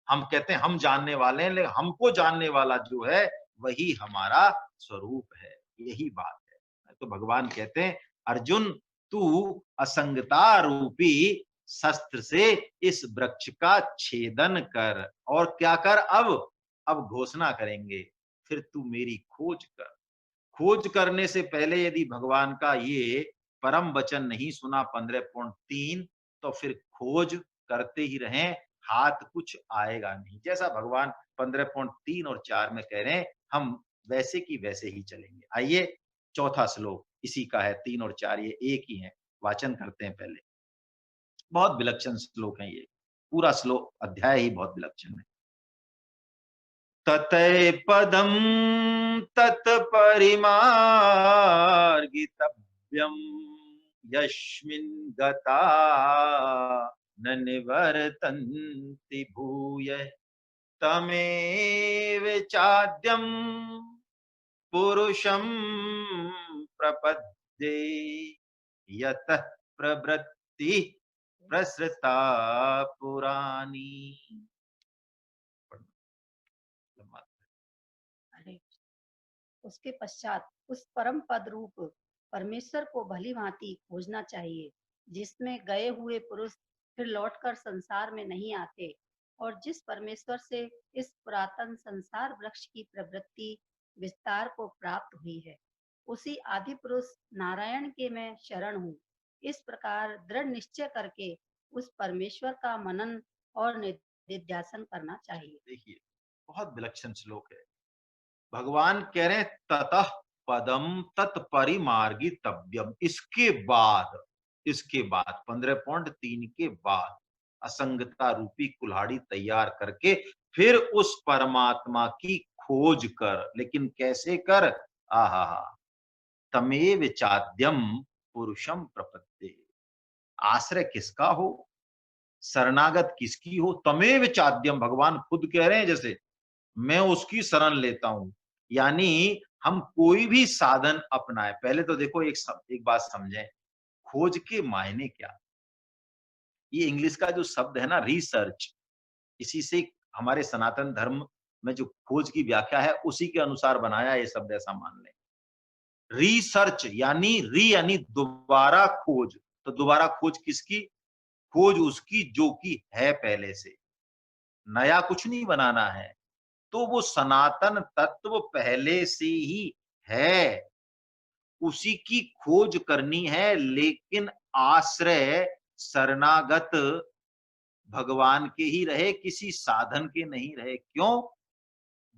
हम कहते हैं हम जानने वाले हैं, लेकिन हमको जानने वाला जो है वही हमारा स्वरूप है। यही बात है। तो भगवान कहते हैं, अर्जुन, तू असंगता रूपी शस्त्र से इस वृक्ष का छेदन कर। और क्या कर? अब अब घोषणा करेंगे, फिर तू मेरी खोज कर। खोज करने से पहले यदि भगवान का ये परम वचन नहीं सुना 15.3, तो फिर खोज करते ही रहें, हाथ कुछ आएगा नहीं। जैसा भगवान 15.3 और 4 में कह रहे हैं, हम वैसे की वैसे ही चलेंगे। आइए चौथा श्लोक इसी का है, 3 और 4 ये एक ही है। वाचन करते हैं पहले। बहुत विलक्षण श्लोक है ये। पूरा श्लोक अध्याय ही बहुत विलक्षण है। ततः पदं तत्परिमार्गितव्यं यस्मिन् गता न निवर्तन्ति भूयः तमेव चाद्यं पुरुषं प्रपद्ये यतः प्रवृत्ति प्रसृता पुराणी। अरे, उसके पश्चात उस परम पद रूप परमेश्वर को भली भांति खोजना चाहिए, जिसमें गए हुए पुरुष फिर लौटकर संसार में नहीं आते, और जिस परमेश्वर से इस पुरातन संसार वृक्ष की प्रवृत्ति विस्तार को प्राप्त हुई है, उसी आदि पुरुष नारायण के मैं शरण हूँ। इस प्रकार दृढ़ निश्चय करके उस परमेश्वर का मनन और निधिध्यासन करना चाहिए। देखिए बहुत विलक्षण श्लोक है। भगवान कह रहे हैं ततः पदम तत्परिमार्गितव्यम, इसके बाद 15.3 के बाद असंगता रूपी कुल्हाड़ी तैयार करके फिर उस परमात्मा की खोज कर। लेकिन कैसे कर? आहा, तमेव चाद्यम पुरुषम प्रपद्ये। आश्रय किसका हो, शरणागत किसकी हो? तमेव चाद्यम, भगवान खुद कह रहे हैं जैसे मैं उसकी शरण लेता हूं। यानी हम कोई भी साधन अपनाए, पहले तो देखो एक बात समझें, खोज के मायने क्या। ये इंग्लिश का जो शब्द है ना रिसर्च, इसी से हमारे सनातन धर्म में जो खोज की व्याख्या है उसी के अनुसार बनाया ये शब्द, ऐसा मान लें। रिसर्च यानी यानी दोबारा खोज। तो दोबारा खोज किसकी? खोज उसकी जो की है पहले से, नया कुछ नहीं बनाना है। तो वो सनातन तत्व पहले से ही है, उसी की खोज करनी है। लेकिन आश्रय शरणागत भगवान के ही रहे, किसी साधन के नहीं रहे। क्यों?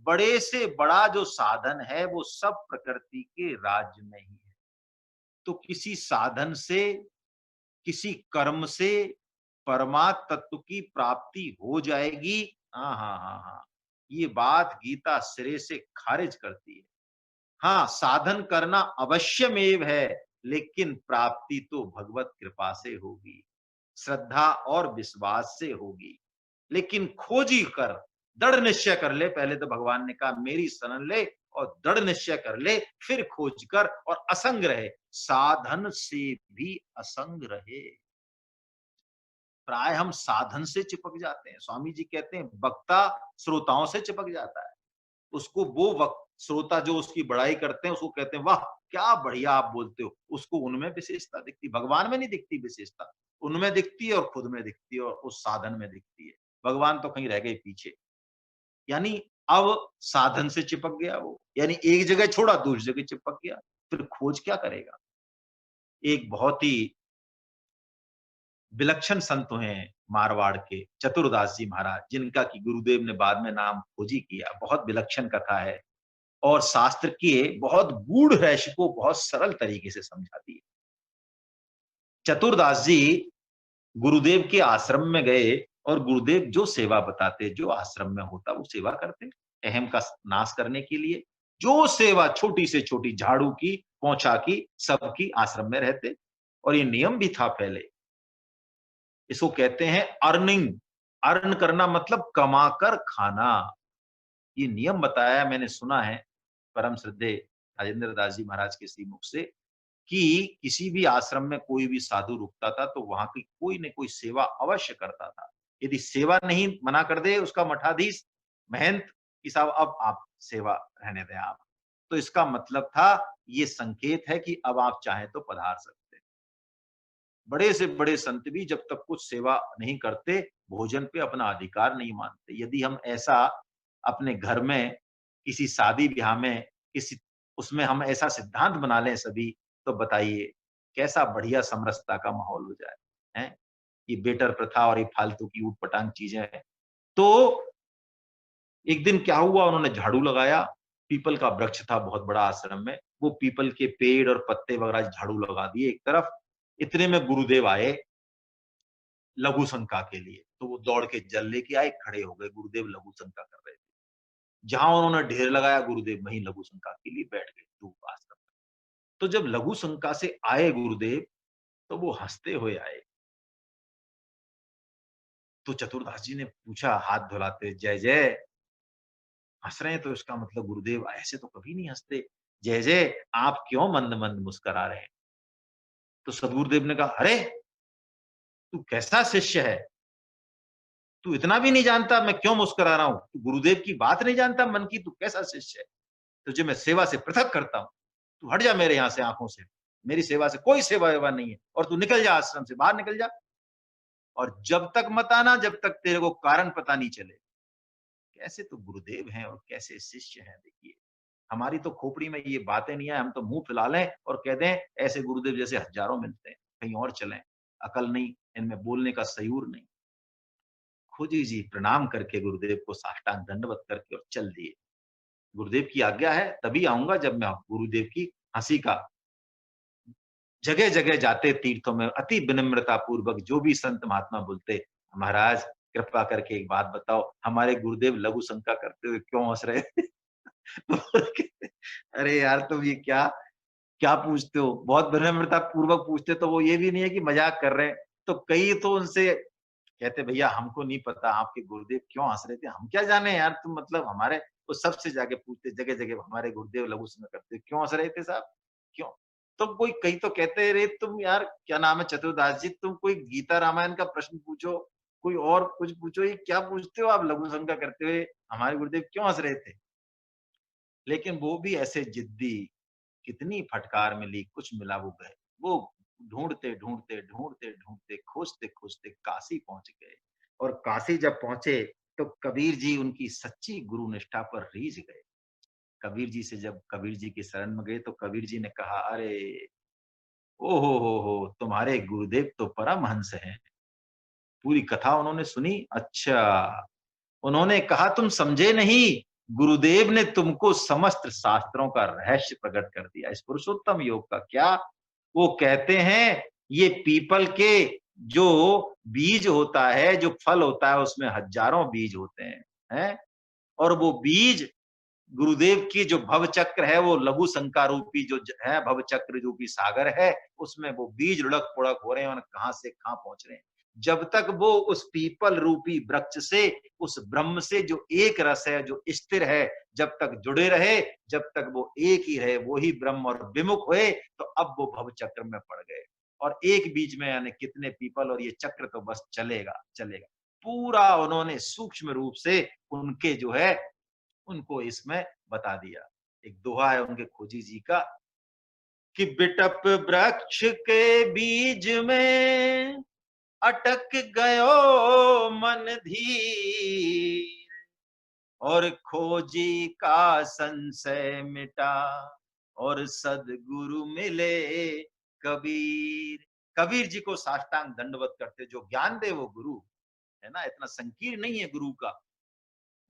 बड़े से बड़ा जो साधन है वो सब प्रकृति के राज्य में ही है। तो किसी साधन से, किसी कर्म से परमात्म तत्व की प्राप्ति हो जाएगी। हाँ हाँ हाँ हाँ, ये बात गीता सिरे से खारिज करती है। हाँ, साधन करना अवश्यमेव है, लेकिन प्राप्ति तो भगवत कृपा से होगी, श्रद्धा और विश्वास से होगी। लेकिन खोजी कर, दृढ़ निश्चय कर ले। पहले तो भगवान ने कहा मेरी शरण ले और दृढ़ निश्चय कर ले, फिर खोज कर और असंग रहे, साधन से भी असंग रहे। प्राय हम साधन से चिपक जाते हैं। स्वामी जी कहते हैं वक्ता श्रोताओं से चिपक जाता है। उसको वो वक्त श्रोता जो उसकी बड़ाई करते हैं उसको कहते हैं वाह क्या बढ़िया आप बोलते हो, उसको उनमें विशेषता दिखती, भगवान में नहीं दिखती विशेषता। उनमें दिखती है और खुद में दिखती है और उस साधन में दिखती है। भगवान तो कहीं रह गए पीछे। यानी अब साधन से चिपक गया वो, यानी एक जगह छोड़ा दूसरी जगह चिपक गया, फिर खोज क्या करेगा। एक बहुत ही विलक्षण संत हैं मारवाड़ के चतुरदास जी महाराज, जिनका कि गुरुदेव ने बाद में नाम खोजी किया। बहुत विलक्षण कथा है और शास्त्र के बहुत गूढ़ रहस्य को बहुत सरल तरीके से समझाती है। चतुरदास जी गुरुदेव के आश्रम में गए और गुरुदेव जो सेवा बताते, जो आश्रम में होता वो सेवा करते, अहम का नाश करने के लिए। जो सेवा छोटी से छोटी, झाड़ू की, पोंछा की, सबकी आश्रम में रहते। और ये नियम भी था पहले। इसको कहते हैं अर्निंग। अर्न करना मतलब कमाकर खाना। ये नियम बताया मैंने, सुना है परम श्रद्धे राजेंद्र दास जी महाराज के श्रीमुख से, कि किसी भी आश्रम में कोई भी साधु रुकता था तो वहां की कोई न कोई सेवा अवश्य करता था। यदि सेवा नहीं मना कर दे उसका मठाधीश महंत कि साहब अब आप सेवा रहने दें आप, तो इसका मतलब था ये संकेत है कि अब आप चाहें तो पधार सकते हैं। बड़े से बड़े संत भी जब तक कुछ सेवा नहीं करते, भोजन पे अपना अधिकार नहीं मानते। यदि हम ऐसा अपने घर में किसी शादी ब्याह में किसी उसमें हम ऐसा सिद्धांत बना लें सभी, तो बताइए कैसा बढ़िया समरसता का माहौल हो जाए, हैं? ये बेटर प्रथा और ये फालतू की ऊट-पटांग चीजें हैं। तो एक दिन क्या हुआ, उन्होंने झाड़ू लगाया, पीपल का वृक्ष था बहुत बड़ा आश्रम में, वो पीपल के पेड़ और पत्ते वगैरह झाड़ू लगा दिए एक तरफ। इतने में गुरुदेव आए लघु शंका के लिए, तो वो दौड़ के जल लेके आए, खड़े हो गए, गुरुदेव लघु शंका कर रहे थे। जहां उन्होंने ढेर लगाया, गुरुदेव वहीं लघु शंका के लिए बैठ गए धूप आश्रम में। तो जब लघु शंका से आए गुरुदेव, तो वो हंसते हुए आए। तो चतुरदास जी ने पूछा हाथ धुलाते, जय जय, हंस रहे हैं तो इसका मतलब गुरुदेव ऐसे तो कभी नहीं हंसते, जय जय आप क्यों मंद मंद मुस्कुरा रहे हैं? तो सदगुरुदेव ने कहा, अरे तू कैसा शिष्य है, तू इतना भी नहीं जानता मैं क्यों मुस्कुरा रहा हूं, तू गुरुदेव की बात नहीं जानता मन की, तू कैसा शिष्य है, तुझे मैं सेवा से पृथक करता हूं, तू हट जा मेरे यहां से, आंखों से, मेरी सेवा से कोई सेवा वेवा नहीं है, और तू निकल जा आश्रम से, बाहर निकल जा, और जब तक मत आना जब तक तेरे को कारण पता नहीं चले। कैसे तो गुरुदेव हैं और कैसे शिष्य हैं, देखिए हमारी तो खोपड़ी में ये बातें नहीं है, हम तो मुंह फुला लें और कह दें ऐसे गुरुदेव जैसे हजारों मिलते हैं, कहीं और चलें, अकल नहीं, इनमें बोलने का सयूर नहीं। खोजी जी प्रणाम करके गुरुदेव को साष्टांग दंडवत करके और चल दिए। गुरुदेव की आज्ञा है तभी आऊंगा जब मैं गुरुदेव की हंसी का, जगह जगह जाते तीर्थों में अति विनम्रता पूर्वक जो भी संत महात्मा बोलते, महाराज कृपा करके एक बात बताओ, हमारे गुरुदेव लघु शंका करते हुए क्यों हंस रहे? अरे यार तुम ये क्या क्या पूछते हो? बहुत विनम्रता पूर्वक पूछते, तो वो ये भी नहीं है कि मजाक कर रहे हैं। तो कई तो उनसे कहते, भैया हमको नहीं पता आपके गुरुदेव क्यों हंस रहे थे, हम क्या जाने यार, तुम मतलब हमारे, वो सबसे जाके पूछते जगह जगह, हमारे गुरुदेव लघु शंका करते क्यों हंस रहे थे साहब, क्यों? तो कोई कई तो कहते, रे तुम यार क्या नाम है चतुर्दास जी, तुम कोई गीता रामायण का प्रश्न पूछो, कोई और कुछ पूछो, ये क्या पूछते हो आप लघु शंका करते हुए, हमारे गुरुदेव क्यों हंस रहे थे? लेकिन वो भी ऐसे जिद्दी, कितनी फटकार मिली, कुछ मिला वो गए। वो ढूँढते, ढूँढते, ढूँढते, ढूँढते, खोजते, खोजते काशी पहुँच गए, और काशी जब पहुँचे तो कबीर जी उनकी सच्ची गुरु निष्ठा पर रीझ गए। कबीर जी से जब कबीर जी की शरण में गए तो कबीर जी ने कहा, अरे! ओ हो! तुम्हारे गुरुदेव तो परमहंस हैं। पूरी कथा उन्होंने सुनी, अच्छा। उन्होंने कहा तुम समझे नहीं, गुरुदेव ने तुमको समस्त शास्त्रों का रहस्य प्रकट कर दिया। इस पुरुषोत्तम योग का क्या? वो कहते हैं ये पीपल के जो बीज होता है, जो फल होता है उसमें हजारों बीज होते हैं? और वो बीज गुरुदेव की जो भव चक्र है, वो लघु शंका रूपी जो है भव चक्र रूपी सागर है, उसमें वो बीज लुढ़क पुढ़क हो रहे हैं और कहां से कहां पहुंच रहे हैं। जब तक वो उस पीपल रूपी वृक्ष से, उस ब्रह्म से जो एक रस है, जो स्थिर है, जब तक जुड़े रहे, जब तक वो एक ही रहे, वो ही ब्रह्म, और विमुख हुए तो अब वो भव चक्र में पड़ गए। और एक बीज में यानी कितने पीपल, और ये चक्र तो बस चलेगा चलेगा। पूरा उन्होंने सूक्ष्म रूप से उनके जो है उनको इसमें बता दिया। एक दोहा है उनके खोजी जी का कि बिटप वृक्ष के बीज में अटक गयो मन धीर, और खोजी का संशय मिटा, और सदगुरु मिले कबीर। कबीर जी को साष्टांग दंडवत करते, जो ज्ञान दे वो गुरु है ना, इतना संकीर्ण नहीं है गुरु का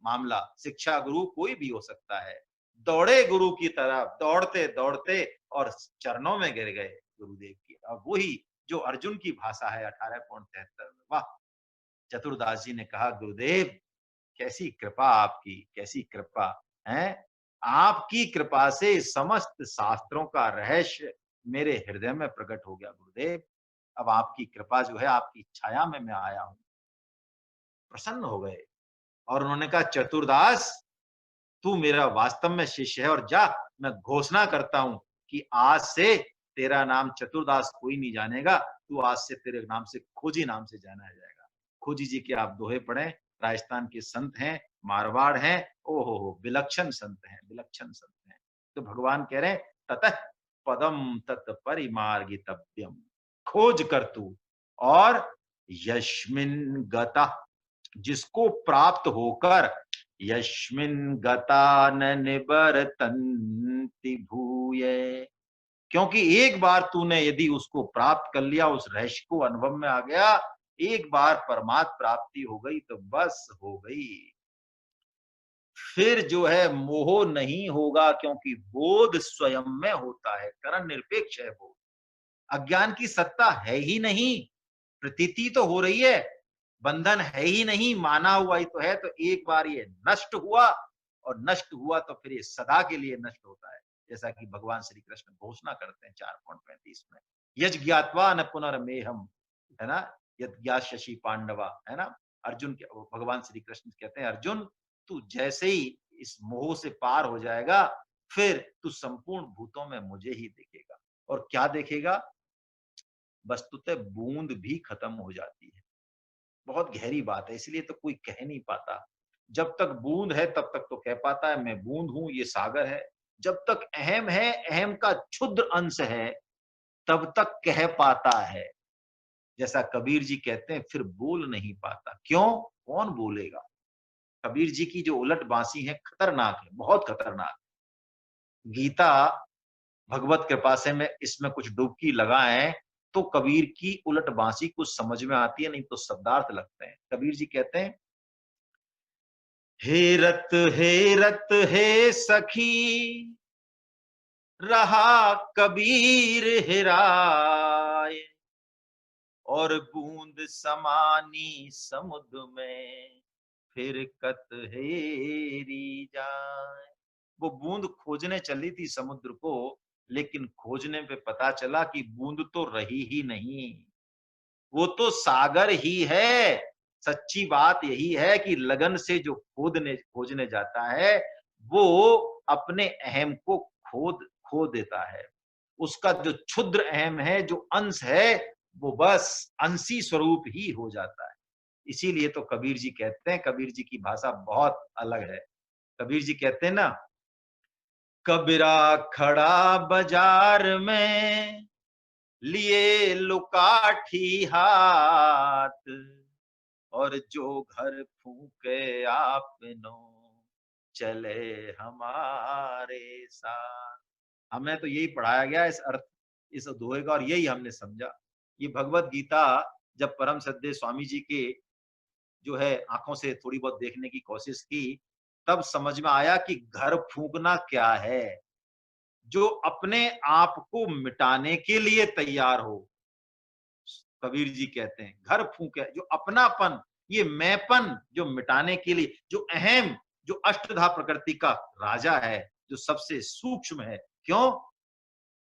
मामला। शिक्षा गुरु कोई भी हो सकता है। दौड़े गुरु की तरफ, दौड़ते दौड़ते और चरणों में गिर गए गुरुदेव की। अब वही जो अर्जुन की भाषा है 18.73 में। वाह! चतुरदास जी ने कहा, गुरुदेव कैसी कृपा आपकी, कैसी कृपा है। आपकी कृपा से समस्त शास्त्रों का रहस्य मेरे हृदय में प्रकट हो गया गुरुदेव। अब आपकी कृपा जो है, आपकी छाया में मैं आया हूं। प्रसन्न हो गए और उन्होंने कहा, चतुरदास तू मेरा वास्तव में शिष्य है, और जा, मैं घोषणा करता हूं कि आज से तेरा नाम चतुरदास कोई नहीं जानेगा, तू आज से तेरे नाम से खोजी नाम से जाना जाएगा। खोजी जी के आप दोहे पढ़ें, राजस्थान के संत हैं, मारवाड़ हैं, हो विलक्षण संत हैं, विलक्षण संत हैं। तो भगवान कह रहे हैं, ततः पदम तत् परिमार्गितव्यम, खोज कर तू, और यस्मिन गतः, जिसको प्राप्त होकर यस्मिन् गता न निवर्तन्ति भूये। क्योंकि एक बार तूने यदि उसको प्राप्त कर लिया, उस रहस्य को अनुभव में आ गया, एक बार परमात्म प्राप्ति हो गई तो बस हो गई। फिर जो है मोह नहीं होगा, क्योंकि बोध स्वयं में होता है, करण निरपेक्ष है बोध। अज्ञान की सत्ता है ही नहीं, प्रतीति तो हो रही है, बंधन है ही नहीं, माना हुआ ही तो है। तो एक बार ये नष्ट हुआ, और नष्ट हुआ तो फिर ये सदा के लिए नष्ट होता है, जैसा कि भगवान श्री कृष्ण घोषणा करते हैं 4.35 में, यज ज्ञात्वा न पुनर्मेहम, है ना, यद ज्ञात शशि पांडवा, है ना। अर्जुन के भगवान श्री कृष्ण कहते हैं, अर्जुन तू जैसे ही इस मोह से पार हो जाएगा, फिर तू संपूर्ण भूतों में मुझे ही देखेगा। और क्या देखेगा? वस्तुतः बूंद भी खत्म हो जाती है। बहुत गहरी बात है, इसलिए तो कोई कह नहीं पाता। जब तक बूंद है तब तक तो कह पाता है मैं बूंद हूं, ये सागर है। जब तक अहम है, अहम का क्षुद्र अंश है, तब तक कह पाता है। जैसा कबीर जी कहते हैं, फिर बोल नहीं पाता। क्यों? कौन बोलेगा? कबीर जी की जो उलट बांसी है खतरनाक है, बहुत खतरनाक। गीता भगवत कृपा से मैं इसमें कुछ डुबकी लगाएं तो कबीर की उलट बांसी कुछ समझ में आती है, नहीं तो शब्दार्थ लगते हैं। कबीर जी कहते हैं, हे रत हे सखी, रहा कबीर हेराय, और बूंद समानी समुद्र में, फिर कत हेरी जाए। वो बूंद खोजने चली थी समुद्र को, लेकिन खोजने पे पता चला कि बूंद तो रही ही नहीं, वो तो सागर ही है। सच्ची बात यही है कि लगन से जो खोजने जाता है, वो अपने अहम को खो देता है। उसका जो क्षुद्र अहम है, जो अंश है, वो बस अंशी स्वरूप ही हो जाता है। इसीलिए तो कबीर जी कहते हैं, कबीर जी की भाषा बहुत अलग है। कबीर जी कहते हैं ना, कबीरा खड़ा बाजार में, लिए लुकाठी हाथ, और जो घर फूके आपनो, चले हमारे साथ। हमें तो यही पढ़ाया गया इस अर्थ, इस दोहे का, और यही हमने समझा। ये भगवत गीता जब परम श्रद्धेय स्वामी जी के जो है आंखों से थोड़ी बहुत देखने की कोशिश की, तब समझ में आया कि घर फूकना क्या है। जो अपने आप को मिटाने के लिए तैयार हो, कबीर जी कहते हैं घर फूके, जो अपनापन, ये मैंपन जो मिटाने के लिए, जो अहम, जो अष्टधा प्रकृति का राजा है, जो सबसे सूक्ष्म है। क्यों?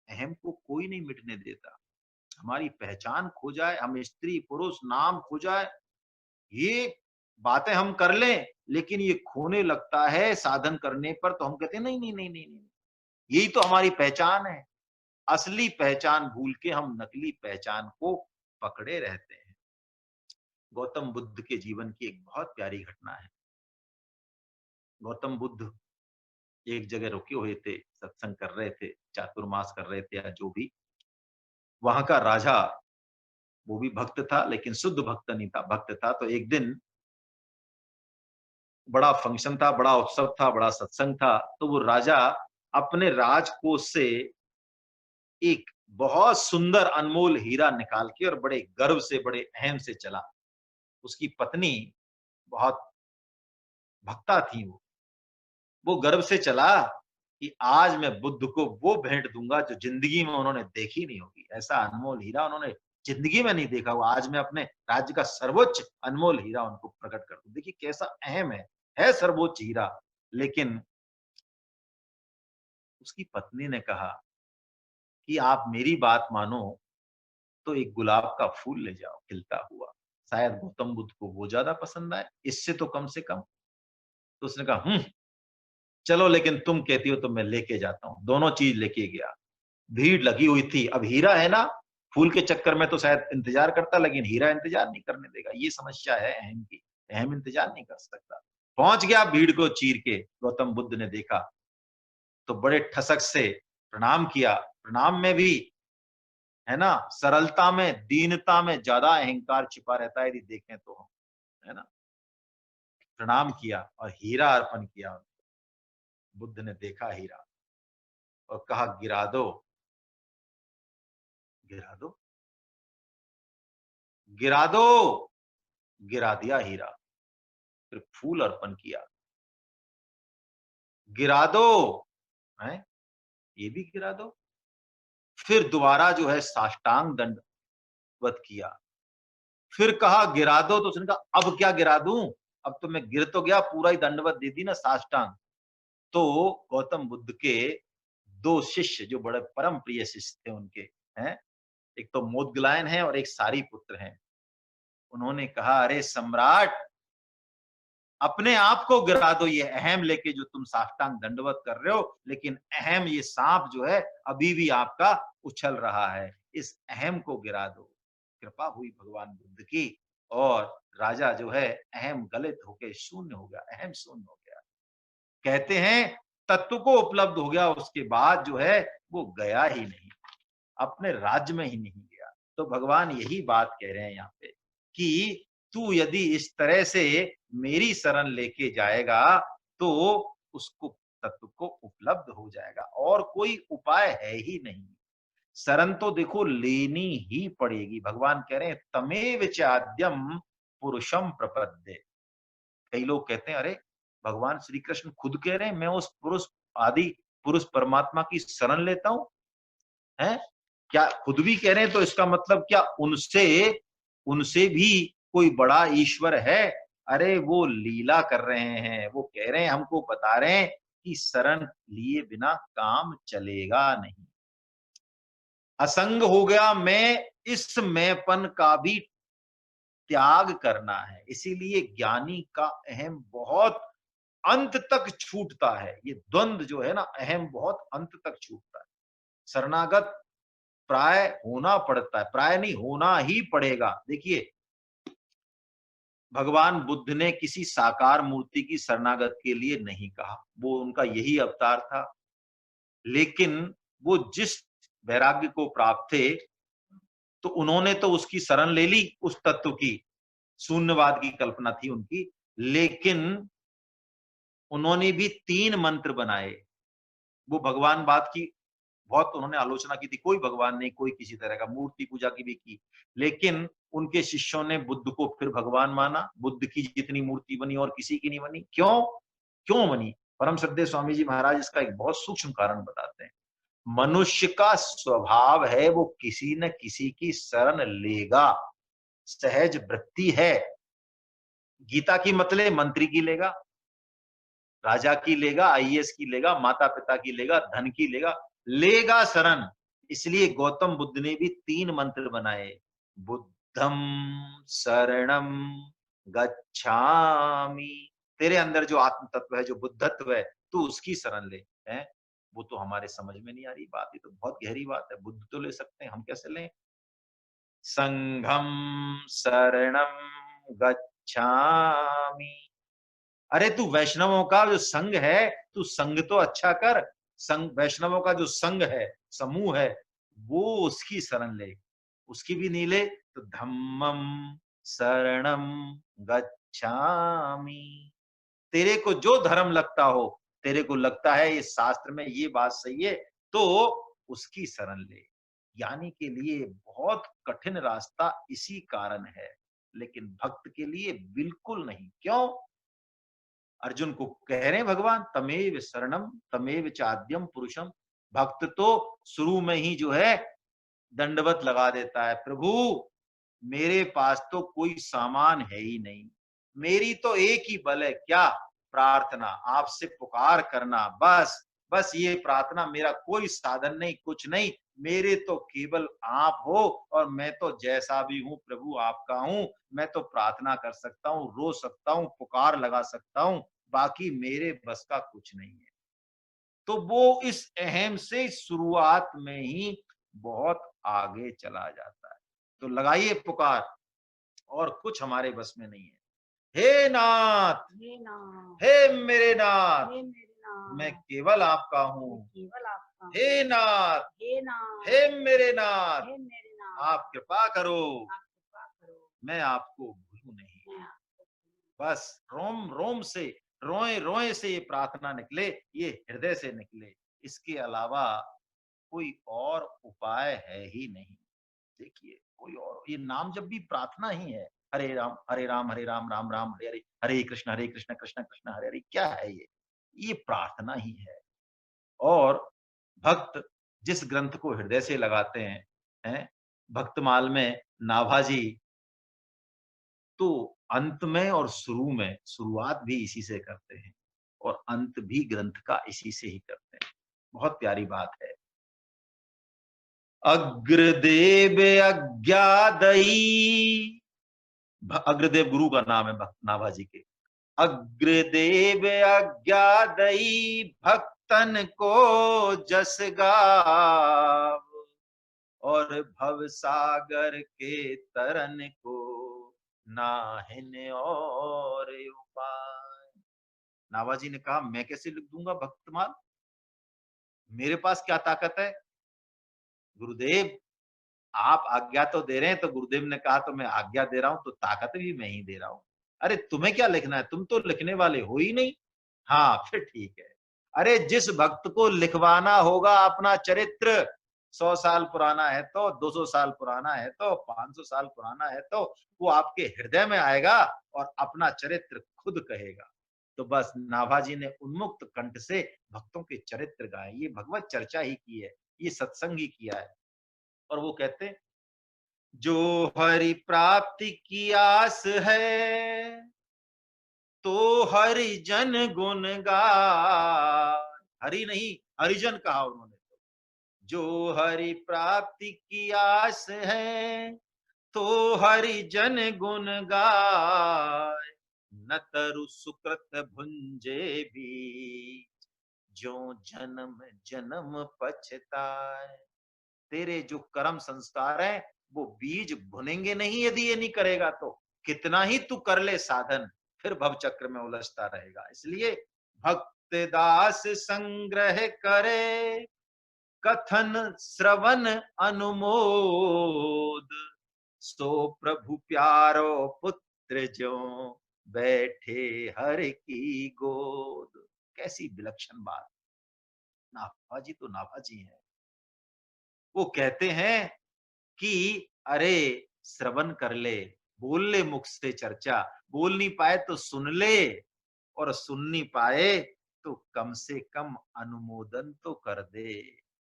अहम को कोई नहीं मिटने देता। हमारी पहचान खो जाए, हम स्त्री पुरुष नाम खो जाए, ये बातें हम कर लें, लेकिन ये खोने लगता है साधन करने पर, तो हम कहते हैं नहीं नहीं नहीं नहीं नहीं, यही तो हमारी पहचान है। असली पहचान भूल के हम नकली पहचान को पकड़े रहते हैं। गौतम बुद्ध के जीवन की एक बहुत प्यारी घटना है। गौतम बुद्ध एक जगह रुके हुए थे, सत्संग कर रहे थे, चातुर्मास कर रहे थे या जो भी। वहां का राजा, वो भी भक्त था, लेकिन शुद्ध भक्त नहीं था, भक्त था। तो एक दिन बड़ा फंक्शन था, बड़ा उत्सव था, बड़ा सत्संग था। तो वो राजा अपने राजकोष से एक बहुत सुंदर अनमोल हीरा निकाल के, और बड़े गर्व से, बड़े अहम से चला। उसकी पत्नी बहुत भक्ता थी, वो गर्व से चला कि आज मैं बुद्ध को वो भेंट दूंगा जो जिंदगी में उन्होंने देखी नहीं होगी। ऐसा अनमोल हीरा उन्होंने जिंदगी में नहीं देखा हुआ। आज मैं अपने राज्य का सर्वोच्च अनमोल हीरा उनको प्रकट कर दूं। देखिए कैसा अहम है सर्वोच्च हीरा। लेकिन उसकी पत्नी ने कहा कि आप मेरी बात मानो तो एक गुलाब का फूल ले जाओ खिलता हुआ, शायद गौतम बुद्ध को वो ज्यादा पसंद आए, इससे तो कम से कम। तो उसने कहा चलो, लेकिन तुम कहती हो तो मैं लेके जाता हूँ। दोनों चीज लेके गया। भीड़ लगी हुई थी। अब हीरा है ना, फूल के चक्कर में तो शायद इंतजार करता, लेकिन हीरा इंतजार नहीं करने देगा। ये समस्या है अहम की, अहम इंतजार नहीं कर सकता। पहुंच गया, भीड़ को चीर के गौतम बुद्ध ने देखा तो बड़े ठसक से प्रणाम किया। प्रणाम में भी, है ना, सरलता में, दीनता में ज्यादा अहंकार छिपा रहता है यदि देखें तो हम, है ना। प्रणाम किया और हीरा अर्पण किया। बुद्ध ने देखा हीरा और कहा गिरा दो, गिरा दो, गिरा दो। गिरा दिया हीरा। फिर फूल अर्पण किया, गिरा दो, है ये भी गिरा दो। फिर दोबारा जो है साष्टांग दंडवत किया। फिर कहा गिरा दो, तो उसने कहा अब क्या गिरा दूं, अब तो मैं गिर तो गया, पूरा ही दंडवत दे दी ना साष्टांग। तो गौतम बुद्ध के दो शिष्य जो बड़े परम प्रिय शिष्य थे उनके, हैं, एक तो मोदगलायन है और एक सारीपुत्र है। उन्होंने कहा अरे सम्राट, अपने आप को गिरा दो, ये अहम लेके जो तुम साष्टांग दंडवत कर रहे हो, लेकिन अहम ये सांप जो है अभी भी आपका उछल रहा है, इस अहम को गिरा दो। कृपा हुई भगवान बुद्ध की और राजा जो है अहम गलित होके शून्य हो गया, अहम शून्य हो गया। कहते हैं तत्व को उपलब्ध हो गया, उसके बाद जो है वो गया ही नहीं, अपने राज्य में ही नहीं गया। तो भगवान यही बात कह रहे हैं यहाँ पे कि तू यदि इस तरह से मेरी शरण लेके जाएगा तो उसको तत्व को उपलब्ध हो जाएगा, और कोई उपाय है ही नहीं। शरण तो देखो लेनी ही पड़ेगी। भगवान कह रहे हैं तमेव चाद्यम पुरुषम प्रपद्ये। कई लोग कहते हैं अरे भगवान श्री कृष्ण खुद कह रहे हैं मैं उस पुरुष आदि पुरुष परमात्मा की शरण लेता हूं, है क्या? खुद भी कह रहे हैं तो इसका मतलब क्या उनसे उनसे भी कोई बड़ा ईश्वर है? अरे वो लीला कर रहे हैं, वो कह रहे हैं, हमको बता रहे हैं कि शरण लिए बिना काम चलेगा नहीं। असंग हो गया, मैं इस मैंपन का भी त्याग करना है। इसीलिए ज्ञानी का अहम बहुत अंत तक छूटता है। ये द्वंद जो है ना, अहम बहुत अंत तक छूटता है। शरणागत प्राय होना पड़ता है, प्राय नहीं होना ही पड़ेगा। देखिए भगवान बुद्ध ने किसी साकार मूर्ति की शरणागत के लिए नहीं कहा, वो उनका यही अवतार था। लेकिन वो जिस वैराग्य को प्राप्त थे तो उन्होंने तो उसकी शरण ले ली, उस तत्व की, शून्यवाद की कल्पना थी उनकी। लेकिन उन्होंने भी 3 मंत्र बनाए। वो भगवानवाद की बहुत उन्होंने आलोचना की थी, कोई भगवान नहीं, कोई किसी तरह का, मूर्ति पूजा की भी की। लेकिन उनके शिष्यों ने बुद्ध को फिर भगवान माना। बुद्ध की जितनी मूर्ति बनी और किसी की नहीं बनी। क्यों? क्यों बनी? परम श्रद्धेय स्वामी जी महाराज इसका एक बहुत सूक्ष्म कारण बताते हैं। मनुष्य का स्वभाव है वो किसी न किसी की शरण लेगा, सहज वृत्ति है। गीता की मतलब मंत्री की लेगा, राजा की लेगा, आईएएस की लेगा, माता पिता की लेगा, धन की लेगा, लेगा शरण। इसलिए गौतम बुद्ध ने भी 3 मंत्र बनाए। बुद्धम शरणम गच्छामि। तेरे अंदर जो आत्म तत्व है, जो बुद्धत्व है, तू उसकी शरण ले। है वो तो हमारे समझ में नहीं आ रही बात, ये तो बहुत गहरी बात है। बुद्ध तो ले सकते हैं, हम कैसे लें? संघम शरणम गच्छामि। अरे तू वैष्णवों का जो संघ है, तू संघ तो अच्छा कर। संघ वैष्णवों का जो संघ है, समूह है, वो उसकी शरण ले। उसकी भी नहीं ले तो धम्मम शरणम गच्छामि। तेरे को जो धर्म लगता हो, तेरे को लगता है ये शास्त्र में ये बात सही है, तो उसकी शरण ले। ज्ञानी के लिए बहुत कठिन रास्ता इसी कारण है, लेकिन भक्त के लिए बिल्कुल नहीं। क्यों? अर्जुन को कह रहे हैं भगवान तमेव शरणम तमेव चाद्यम पुरुषम। भक्त तो शुरू में ही जो है दंडवत लगा देता है, प्रभु मेरे पास तो कोई सामान है ही नहीं, मेरी तो एक ही बल है, क्या? प्रार्थना, आपसे पुकार करना, बस। बस ये प्रार्थना, मेरा कोई साधन नहीं, कुछ नहीं, मेरे तो केवल आप हो, और मैं तो जैसा भी हूं प्रभु आपका हूं। मैं तो प्रार्थना कर सकता हूं, रो सकता हूं, पुकार लगा सकता हूं, बाकी मेरे बस का कुछ नहीं है। तो वो इस अहम से शुरुआत में ही बहुत आगे चला जाता है। तो लगाइए पुकार, और कुछ हमारे बस में नहीं है। हे नाथ, हे नाथ, हे मेरे नाथ, हे मेरे मैं नाथ, केवल आपका मैं हूँ। केवल आपका हूँ। हे नाथ, हे नाथ, हे मेरे नाथ, हे मेरे नाथ, आप कृपा करो, आप कृपा करो, मैं आपको भूलूं नहीं। मैं आपको बस रोम रोम से, रोए रोए से ये प्रार्थना निकले, ये हृदय से निकले, इसके अलावा कोई और उपाय है ही नहीं। देखिए कोई और, ये नाम जब भी प्रार्थना ही है, हरे राम हरे राम हरे राम राम राम हरे हरे, हरे कृष्ण कृष्ण कृष्ण हरे हरे, क्या है ये प्रार्थना ही है। और भक्त जिस ग्रंथ को हृदय से लगाते हैं, भक्तमाल में नाभाजी तो अंत में और शुरू में, शुरुआत भी इसी से करते हैं और अंत भी ग्रंथ का इसी से ही करते हैं। बहुत प्यारी बात है। अग्रदेव अज्ञादयी, अग्रदेव गुरु का नाम है नाभाजी के। अग्रदेव अज्ञादयी भक्तन को जस गाव, और भव सागर के तरन को नाहिन और उपाय। नाभाजी ने कहा मैं कैसे लिख दूंगा भक्तमाल, मेरे पास क्या ताकत है। गुरुदेव आप आज्ञा तो दे रहे हैं, तो गुरुदेव ने कहा तो मैं आज्ञा दे रहा हूं, तो ताकत भी मैं ही दे रहा हूं। अरे तुम्हें क्या लिखना है, तुम तो लिखने वाले हो ही नहीं। हाँ फिर ठीक है। अरे जिस भक्त को लिखवाना होगा अपना चरित्र, 100 साल पुराना है तो, 200 साल पुराना है तो, 500 साल पुराना है तो, वो आपके हृदय में आएगा और अपना चरित्र खुद कहेगा। तो बस नाभाजी ने उन्मुक्त कंठ से भक्तों के चरित्र गाए, ये भगवत चर्चा ही की है, ये सत्संग ही किया है। और वो कहते हैं जो हरि प्राप्ति की आस है तो हरिजन गुण गान, हरि नहीं हरिजन कहा उन्होंने। जो हरि प्राप्ति की आस है तो हरिजन गुण गाय, न तरु सुकृत भुंजे भी जो जन्म जन्म पछताए। तेरे जो कर्म संस्कार है वो बीज भुनेंगे नहीं यदि ये नहीं करेगा तो, कितना ही तू कर ले साधन, फिर भव चक्र में उलझता रहेगा। इसलिए भक्त दास संग्रह करे कथन श्रवण अनुमोद, सो प्रभु प्यारो पुत्र जो बैठे हर की गोद। कैसी विलक्षण बात। नाभाजी तो नाभाजी है। वो कहते हैं कि अरे श्रवण कर ले, बोल ले मुख से चर्चा, बोल नहीं पाए तो सुन ले, और सुन नहीं पाए तो कम से कम अनुमोदन तो कर दे।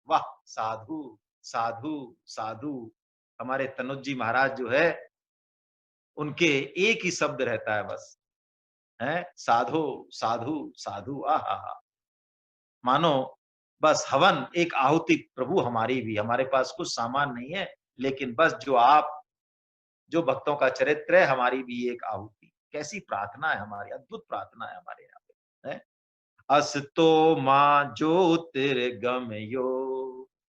वाह साधु साधु साधु। हमारे तनुज जी महाराज जो है, उनके एक ही शब्द रहता है बस, है साधु साधु साधु। आहा, मानो बस हवन, एक आहुति प्रभु हमारी भी, हमारे पास कुछ सामान नहीं है, लेकिन बस जो आप, जो भक्तों का चरित्र है, हमारी भी एक आहुति। कैसी प्रार्थना है हमारी, अद्भुत प्रार्थना है हमारे यहाँ पे, है? असतो माँ ज्योतिर्गमयो,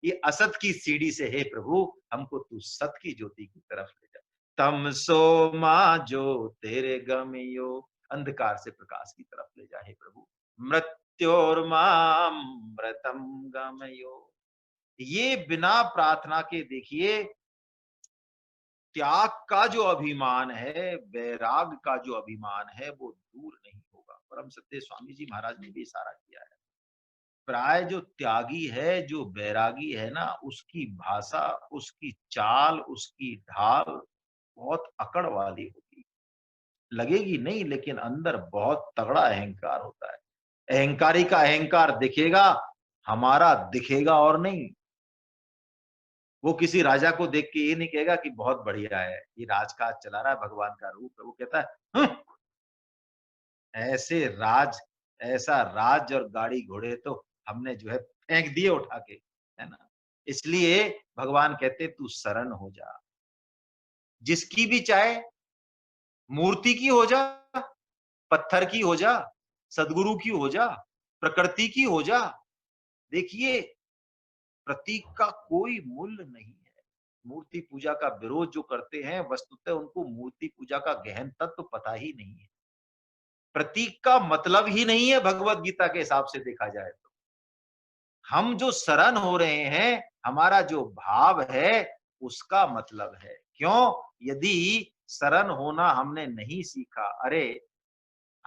ये असत की सीढ़ी से हे प्रभु हमको तू सत की ज्योति की तरफ ले जा। तमसो माँ ज्योतिर्गमयो, अंधकार से प्रकाश की तरफ ले जा हे प्रभु। मृत्योर्मामृतम गमयो, ये बिना प्रार्थना के देखिए त्याग का जो अभिमान है, वैराग का जो अभिमान है, वो दूर नहीं होगा। परम सत्य स्वामी जी महाराज ने भी इशारा किया है। प्राय जो त्यागी है, जो वैरागी है ना, उसकी भाषा, उसकी चाल, उसकी ढाल बहुत अकड़ वाली होगी, लगेगी नहीं, लेकिन अंदर बहुत तगड़ा अहंकार होता है। अहंकारी का अहंकार दिखेगा, हमारा दिखेगा और नहीं। वो किसी राजा को देख के ये नहीं कहेगा कि बहुत बढ़िया है, ये राजकाज चला रहा है, भगवान का रूप है। वो कहता है ऐसे राज, ऐसा राज और गाड़ी घोड़े तो हमने जो है फेंक दिए उठा के, है ना। इसलिए भगवान कहते तू शरण हो जा, जिसकी भी चाहे, मूर्ति की हो जा, पत्थर की हो जा, सदगुरु की हो जा, प्रकृति की हो जा। देखिए प्रतीक का कोई मूल्य नहीं है। मूर्ति पूजा का विरोध जो करते हैं, वस्तुतः उनको मूर्ति पूजा का गहन तत्व पता ही नहीं है। प्रतीक का मतलब ही नहीं है भगवत गीता के हिसाब से देखा जाए तो। हम जो शरण हो रहे हैं, हमारा जो भाव है, उसका मतलब है। क्यों? यदि शरण होना हमने नहीं सीखा, अरे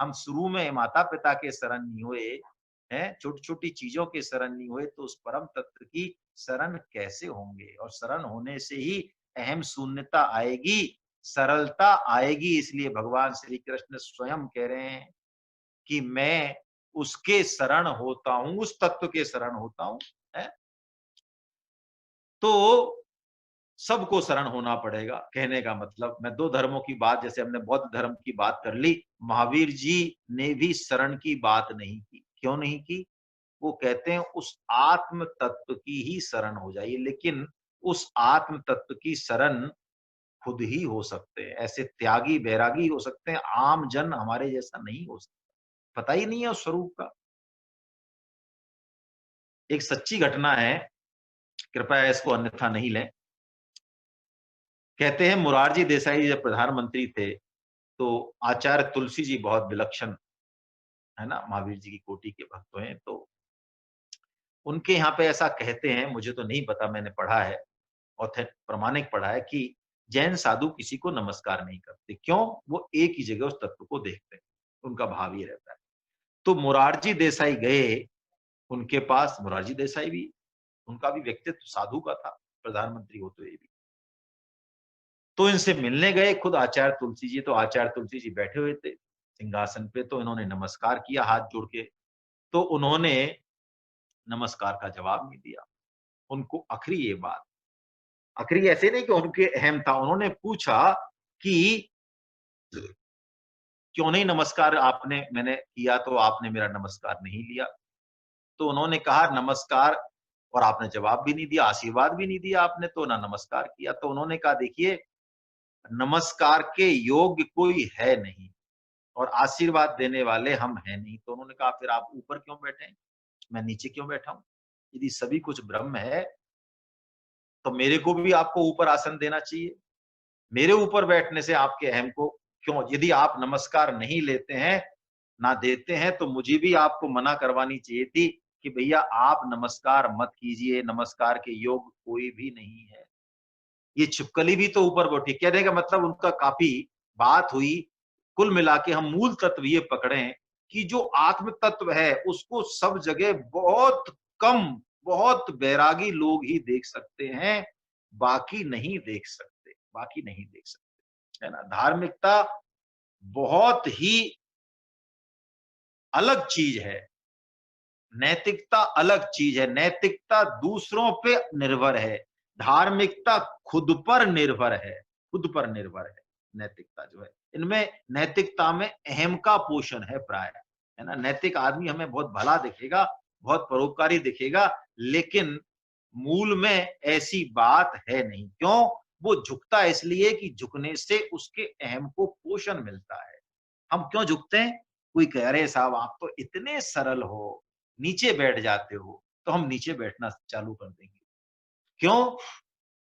हम शुरू में माता पिता के शरण नहीं हुए हैं, छोटी छोटी चीजों के शरण नहीं हुए, तो उस परम तत्व की शरण कैसे होंगे? और शरण होने से ही अहम शून्यता आएगी, सरलता आएगी। इसलिए भगवान श्री कृष्ण स्वयं कह रहे हैं कि मैं उसके शरण होता हूं, उस तत्व के शरण होता हूं। है? तो सबको शरण होना पड़ेगा। कहने का मतलब, मैं दो धर्मों की बात, जैसे हमने बौद्ध धर्म की बात कर ली, महावीर जी ने भी शरण की बात नहीं की। क्यों नहीं की? वो कहते हैं उस आत्म तत्व की ही शरण हो जाइए, लेकिन उस आत्म तत्व की शरण खुद ही हो सकते हैं। ऐसे त्यागी बैरागी हो सकते हैं, आम जन हमारे जैसा नहीं हो सकता, पता ही नहीं है उस स्वरूप का। एक सच्ची घटना है, कृपया इसको अन्यथा नहीं लें। कहते हैं मुरारजी देसाई जब प्रधानमंत्री थे, तो आचार्य तुलसी जी बहुत विलक्षण, है ना, महावीर जी की कोटि के भक्त हैं, तो उनके यहाँ पे ऐसा कहते हैं, मुझे तो नहीं पता, मैंने पढ़ा है, प्रमाणिक पढ़ा है कि जैन साधु किसी को नमस्कार नहीं करते। क्यों? वो एक ही जगह उस तत्व को देखते हैं, उनका भाव ये रहता है। तो मुरारजी देसाई गए उनके पास, मुरारजी देसाई भी, उनका भी व्यक्तित्व साधु का था, प्रधानमंत्री होते हुए भी। तो इनसे मिलने गए खुद आचार्य तुलसी जी, तो आचार्य तुलसी जी बैठे हुए थे सिंहासन पे, तो इन्होंने नमस्कार किया हाथ जोड़ के। तो उन्होंने नमस्कार का जवाब नहीं दिया। उनको अखरी ये बात, अखरी ऐसे नहीं कि उनके अहम था, उन्होंने पूछा कि क्यों नहीं नमस्कार आपने, मैंने किया तो आपने मेरा नमस्कार नहीं लिया। तो उन्होंने कहा नमस्कार, और आपने जवाब भी नहीं दिया, आशीर्वाद भी नहीं दिया आपने, तो ना नमस्कार किया। तो उन्होंने कहा देखिए, नमस्कार के योग्य कोई है नहीं और आशीर्वाद देने वाले हम हैं नहीं। तो उन्होंने कहा फिर आप ऊपर क्यों बैठे हैं, मैं नीचे क्यों बैठा हूं? यदि सभी कुछ ब्रह्म है तो मेरे को भी आपको ऊपर आसन देना चाहिए। मेरे ऊपर बैठने से आपके अहम को क्यों, यदि आप नमस्कार नहीं लेते हैं, ना देते हैं, तो मुझे भी आपको मना करवानी चाहिए थी कि भैया आप नमस्कार मत कीजिए, नमस्कार के योग कोई भी नहीं है। ये छिपकली भी तो ऊपर बैठी। कहने का मतलब उनका काफी बात हुई। कुल मिला के हम मूल तत्व ये पकड़े कि जो आत्म तत्व है उसको सब जगह बहुत कम, बहुत बैरागी लोग ही देख सकते हैं, बाकी नहीं देख सकते, बाकी नहीं देख सकते, है ना। धार्मिकता बहुत ही अलग चीज है, नैतिकता अलग चीज है। नैतिकता दूसरों पे निर्भर है, धार्मिकता खुद पर निर्भर है, खुद पर निर्भर है। नैतिकता जो है, इनमें नैतिकता में अहम का पोषण है प्राय, है ना। नैतिक आदमी हमें बहुत भला दिखेगा, बहुत परोपकारी दिखेगा, लेकिन मूल में ऐसी बात है नहीं। क्यों? वो झुकता है इसलिए कि झुकने से उसके अहम को पोषण मिलता है। हम क्यों झुकते हैं? कोई कह रहे साहब आप तो इतने सरल हो, नीचे बैठ जाते हो, तो हम नीचे बैठना चालू कर देंगे। क्यों?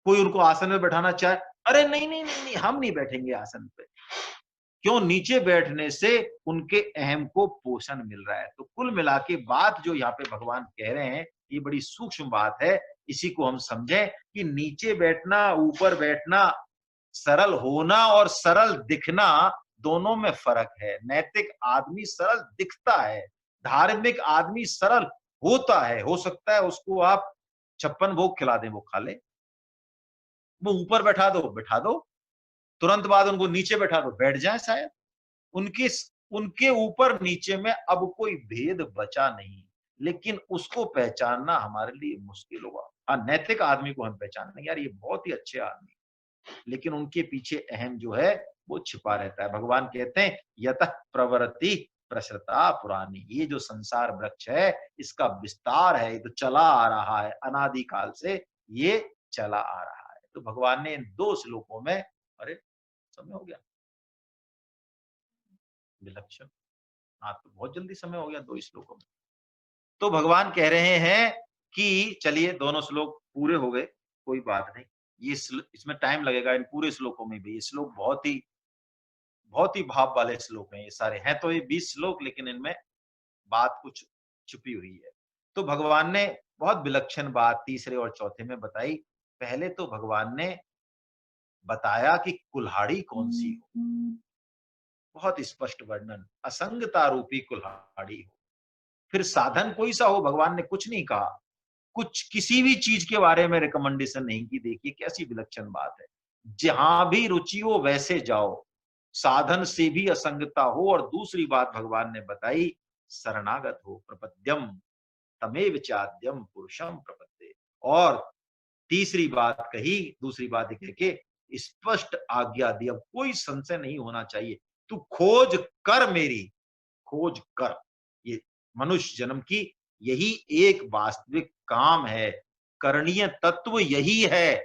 कोई उनको आसन में बैठाना चाहे, अरे नहीं नहीं नहीं नहीं, हम नहीं बैठेंगे आसन पे। क्यों? नीचे बैठने से उनके अहम को पोषण मिल रहा है। तो कुल मिला के बात जो यहाँ पे भगवान कह रहे हैं, ये बड़ी सूक्ष्म बात है। इसी को हम समझें कि नीचे बैठना, ऊपर बैठना, सरल होना और सरल दिखना, दोनों में फर्क है। नैतिक आदमी सरल दिखता है, धार्मिक आदमी सरल होता है। हो सकता है उसको आप 56 भोग खिला दें, वो खा ले। वो ऊपर बैठा दो, तुरंत बाद उनको नीचे बैठा दो, बैठ जाए शायद। उनके उनके ऊपर नीचे में अब कोई भेद बचा नहीं, लेकिन उसको पहचानना हमारे लिए मुश्किल होगा। हाँ, नैतिक आदमी को हम पहचान यार, ये बहुत ही अच्छे आदमी, लेकिन उनके पीछे अहम जो है वो छिपा रहता है। भगवान कहते हैं यतः प्रवृत्ति प्रसृता पुरानी, ये जो संसार वृक्ष है इसका विस्तार है, ये तो चला आ रहा है अनादि काल से, ये चला आ रहा है। तो भगवान ने इन दो श्लोकों में, अरे समय हो गया, विलक्षण, हाँ तो बहुत जल्दी समय हो गया 2 श्लोकों में। तो भगवान कह रहे हैं कि चलिए दोनों श्लोक पूरे हो गए, कोई बात नहीं, ये इसमें टाइम लगेगा इन पूरे श्लोकों में भी। ये श्लोक बहुत ही भाव वाले श्लोक हैं, ये सारे हैं तो ये 20 श्लोक, लेकिन इनमें बात कुछ छुपी हुई है। तो भगवान ने बहुत विलक्षण बात तीसरे और चौथे में बताई। पहले तो भगवान ने बताया कि कुल्हाड़ी कौन सी हो। बहुत स्पष्ट वर्णन, असंगता रूपी कुल्हाड़ी हो। फिर साधन कोई सा हो, भगवान ने कुछ नहीं कहा, कुछ किसी भी चीज के बारे में रिकमेंडेशन नहीं की। देखिए कैसी विलक्षण बात है, जहां भी रुचि हो वैसे जाओ, साधन से भी असंगता हो। और दूसरी बात भगवान ने बताई, शरणागत हो, प्रपद्यम तमेव चाद्यम पुरुषम प्रपद्ये। और तीसरी बात कही, दूसरी बात कह के स्पष्ट आज्ञा दी, अब कोई संशय नहीं होना चाहिए, तू खोज कर मेरी, खोज कर। ये मनुष्य जन्म की यही एक वास्तविक काम है, करणीय तत्व यही है।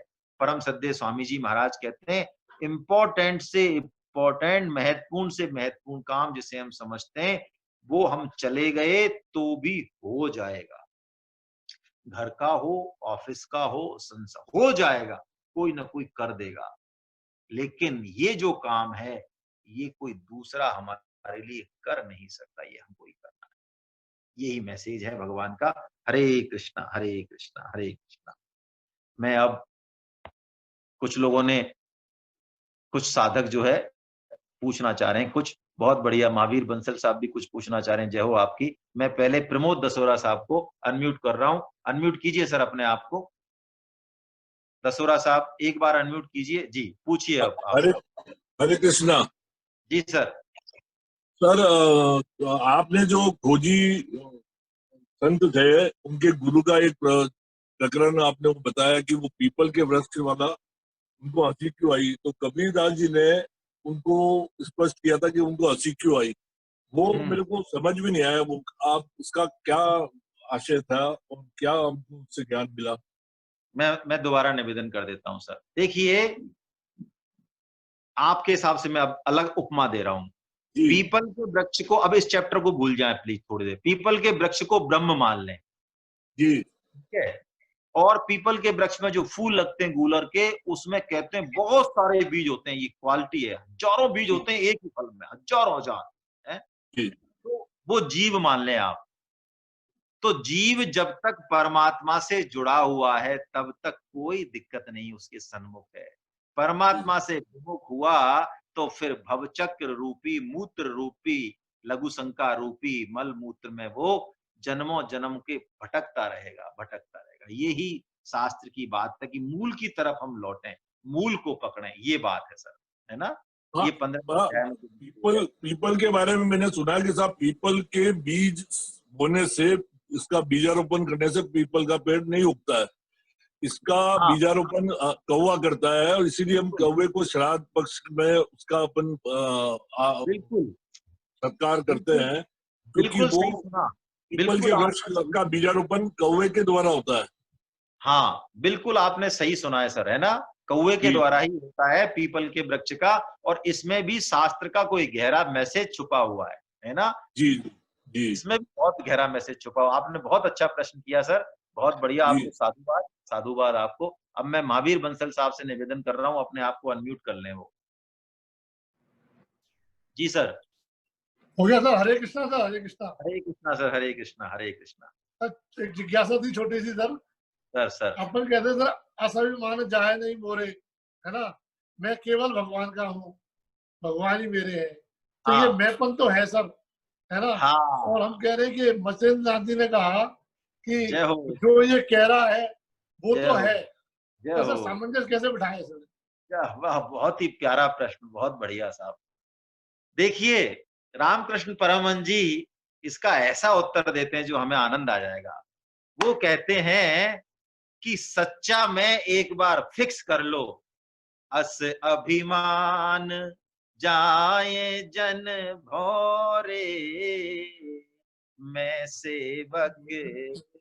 परम सद्य स्वामी जी महाराज कहते हैं, इंपॉर्टेंट से इंपॉर्टेंट, महत्वपूर्ण से महत्वपूर्ण काम जिसे हम समझते हैं, वो हम चले गए तो भी हो जाएगा। घर का हो, ऑफिस का हो, संसार हो जाएगा, कोई ना कोई कर देगा। लेकिन ये जो काम है, ये कोई दूसरा हमारे लिए कर नहीं सकता, ये हमको ही करना है। यही मैसेज है भगवान का। हरे कृष्णा हरे कृष्णा हरे कृष्णा। मैं अब, कुछ लोगों ने, कुछ साधक जो है पूछना चाह रहे हैं कुछ, बहुत बढ़िया, महावीर बंसल साहब भी कुछ पूछना चाह रहे हैं। जय हो आपकी। मैं पहले प्रमोद दसोरा साहब को अनम्यूट कर रहा हूं, अनम्यूट कीजिए सर अपने आप को। दसोरा साहब एक बार अनम्यूट कीजिए जी, पूछिए अब आप। हरे हरे कृष्णा। जी सर। सर आपने जो खोजी संत थे, उनके गुरु का एक प्रकरण आपने वो बताया कि वो पीपल के वृक्ष वाला, उनको हंसी क्यों आई, तो कबीरदास जी ने उनको स्पष्ट किया था कि उनको हंसी क्यों आई। वो मेरे को समझ भी नहीं आया, वो आप उसका क्या आशय था और क्या हमको उससे ज्ञान मिला। मैं दोबारा निवेदन कर देता हूं सर। देखिए, आपके हिसाब से मैं अब अलग उपमा दे रहा हूं। जी पीपल के वृक्ष को, अब इस चैप्टर को भूल जाएं प्लीज थोड़ी देर, पीपल के वृक्ष को ब्रह्म मान लें, जी ठीक है। और पीपल के वृक्ष में जो फूल लगते हैं गूलर के, उसमें कहते हैं बहुत सारे बीज होते हैं, ये क्वालिटी है, हजारों बीज जी होते हैं एक ही फल में, हजारों हजार है। जी तो वो जीव मान लें आप। तो जीव जब तक परमात्मा से जुड़ा हुआ है तब तक कोई दिक्कत नहीं उसके सन्मुख है। परमात्मा से विमुख हुआ तो फिर भवचक्र रूपी, मूत्र रूपी, लघु शंका रूपी मल मूत्र में वो जन्मों जन्म के भटकता रहेगा, भटकता रहेगा। यही शास्त्र की बात है कि मूल की तरफ हम लौटें, मूल को पकड़ें, ये बात है सर, है ना। हाँ। ये 15 हाँ, अध्याय में पीपल पीपल के बारे में मैंने सुना है कि साहब पीपल के बीज बोने से, इसका बीजारोपण करने से पीपल का पेड़ नहीं उगता है। इसका हाँ बीजारोपण कौवा करता है, और इसीलिए हम बिल्कुल कौवे को श्राद्ध पक्ष में उसका अपन बिल्कुल सत्कार करते बिल्कुल हैं, क्योंकि बिल्कुल वो सही सुना, पीपल के बिल्कुल वृक्ष आपने सही का सुना। बीजारोपण कौवे के द्वारा होता है। हाँ बिल्कुल आपने सही सुना है सर, है ना। कौवे के जी द्वारा ही होता है पीपल के वृक्ष का। और इसमें भी शास्त्र का कोई गहरा मैसेज छुपा हुआ है ना। जी जी इसमें भी बहुत गहरा मैसेज छुपा हुआ। आपने बहुत अच्छा प्रश्न किया सर, बहुत बढ़िया, जी। आपको साधुवाद, साधुवाद आपको। अब मैं महावीर बंसल साहब से निवेदन कर रहा हूँ, अपने आप को अनम्यूट कर लें वो। जी सर। हो गया सर। हरे कृष्णा सर। हरे कृष्णा हरे कृष्णा सर, हरे कृष्णा हरे कृष्णा। सर। एक जिज्ञासा थी छोटी सी सर। सर सर अपन कहते हैं सर, असभिमान जाए नहीं मोरे, है ना। मैं केवल भगवान का हूँ, भगवान ही मेरे हैं। तो ये हाँ मैंपन तो है सर, है ना। और हाँ। हम कह रहे हैं कि मत्स्येंद्र नाथ जी ने कहा कि जय हो, जो ये कह रहा है वो जय तो हो, है। जय तो हो। सर सामंजस्य कैसे बिठाए सर। वाह, बहुत ही प्यारा प्रश्न, बहुत बढ़िया साहब। देखिए, रामकृष्ण परमहंस जी इसका ऐसा उत्तर देते हैं जो हमें आनंद आ जाएगा। वो कहते हैं कि सच्चा मैं एक बार फिक्स कर लो, अस अभिमान जाए जन भोरे, मैं सेवक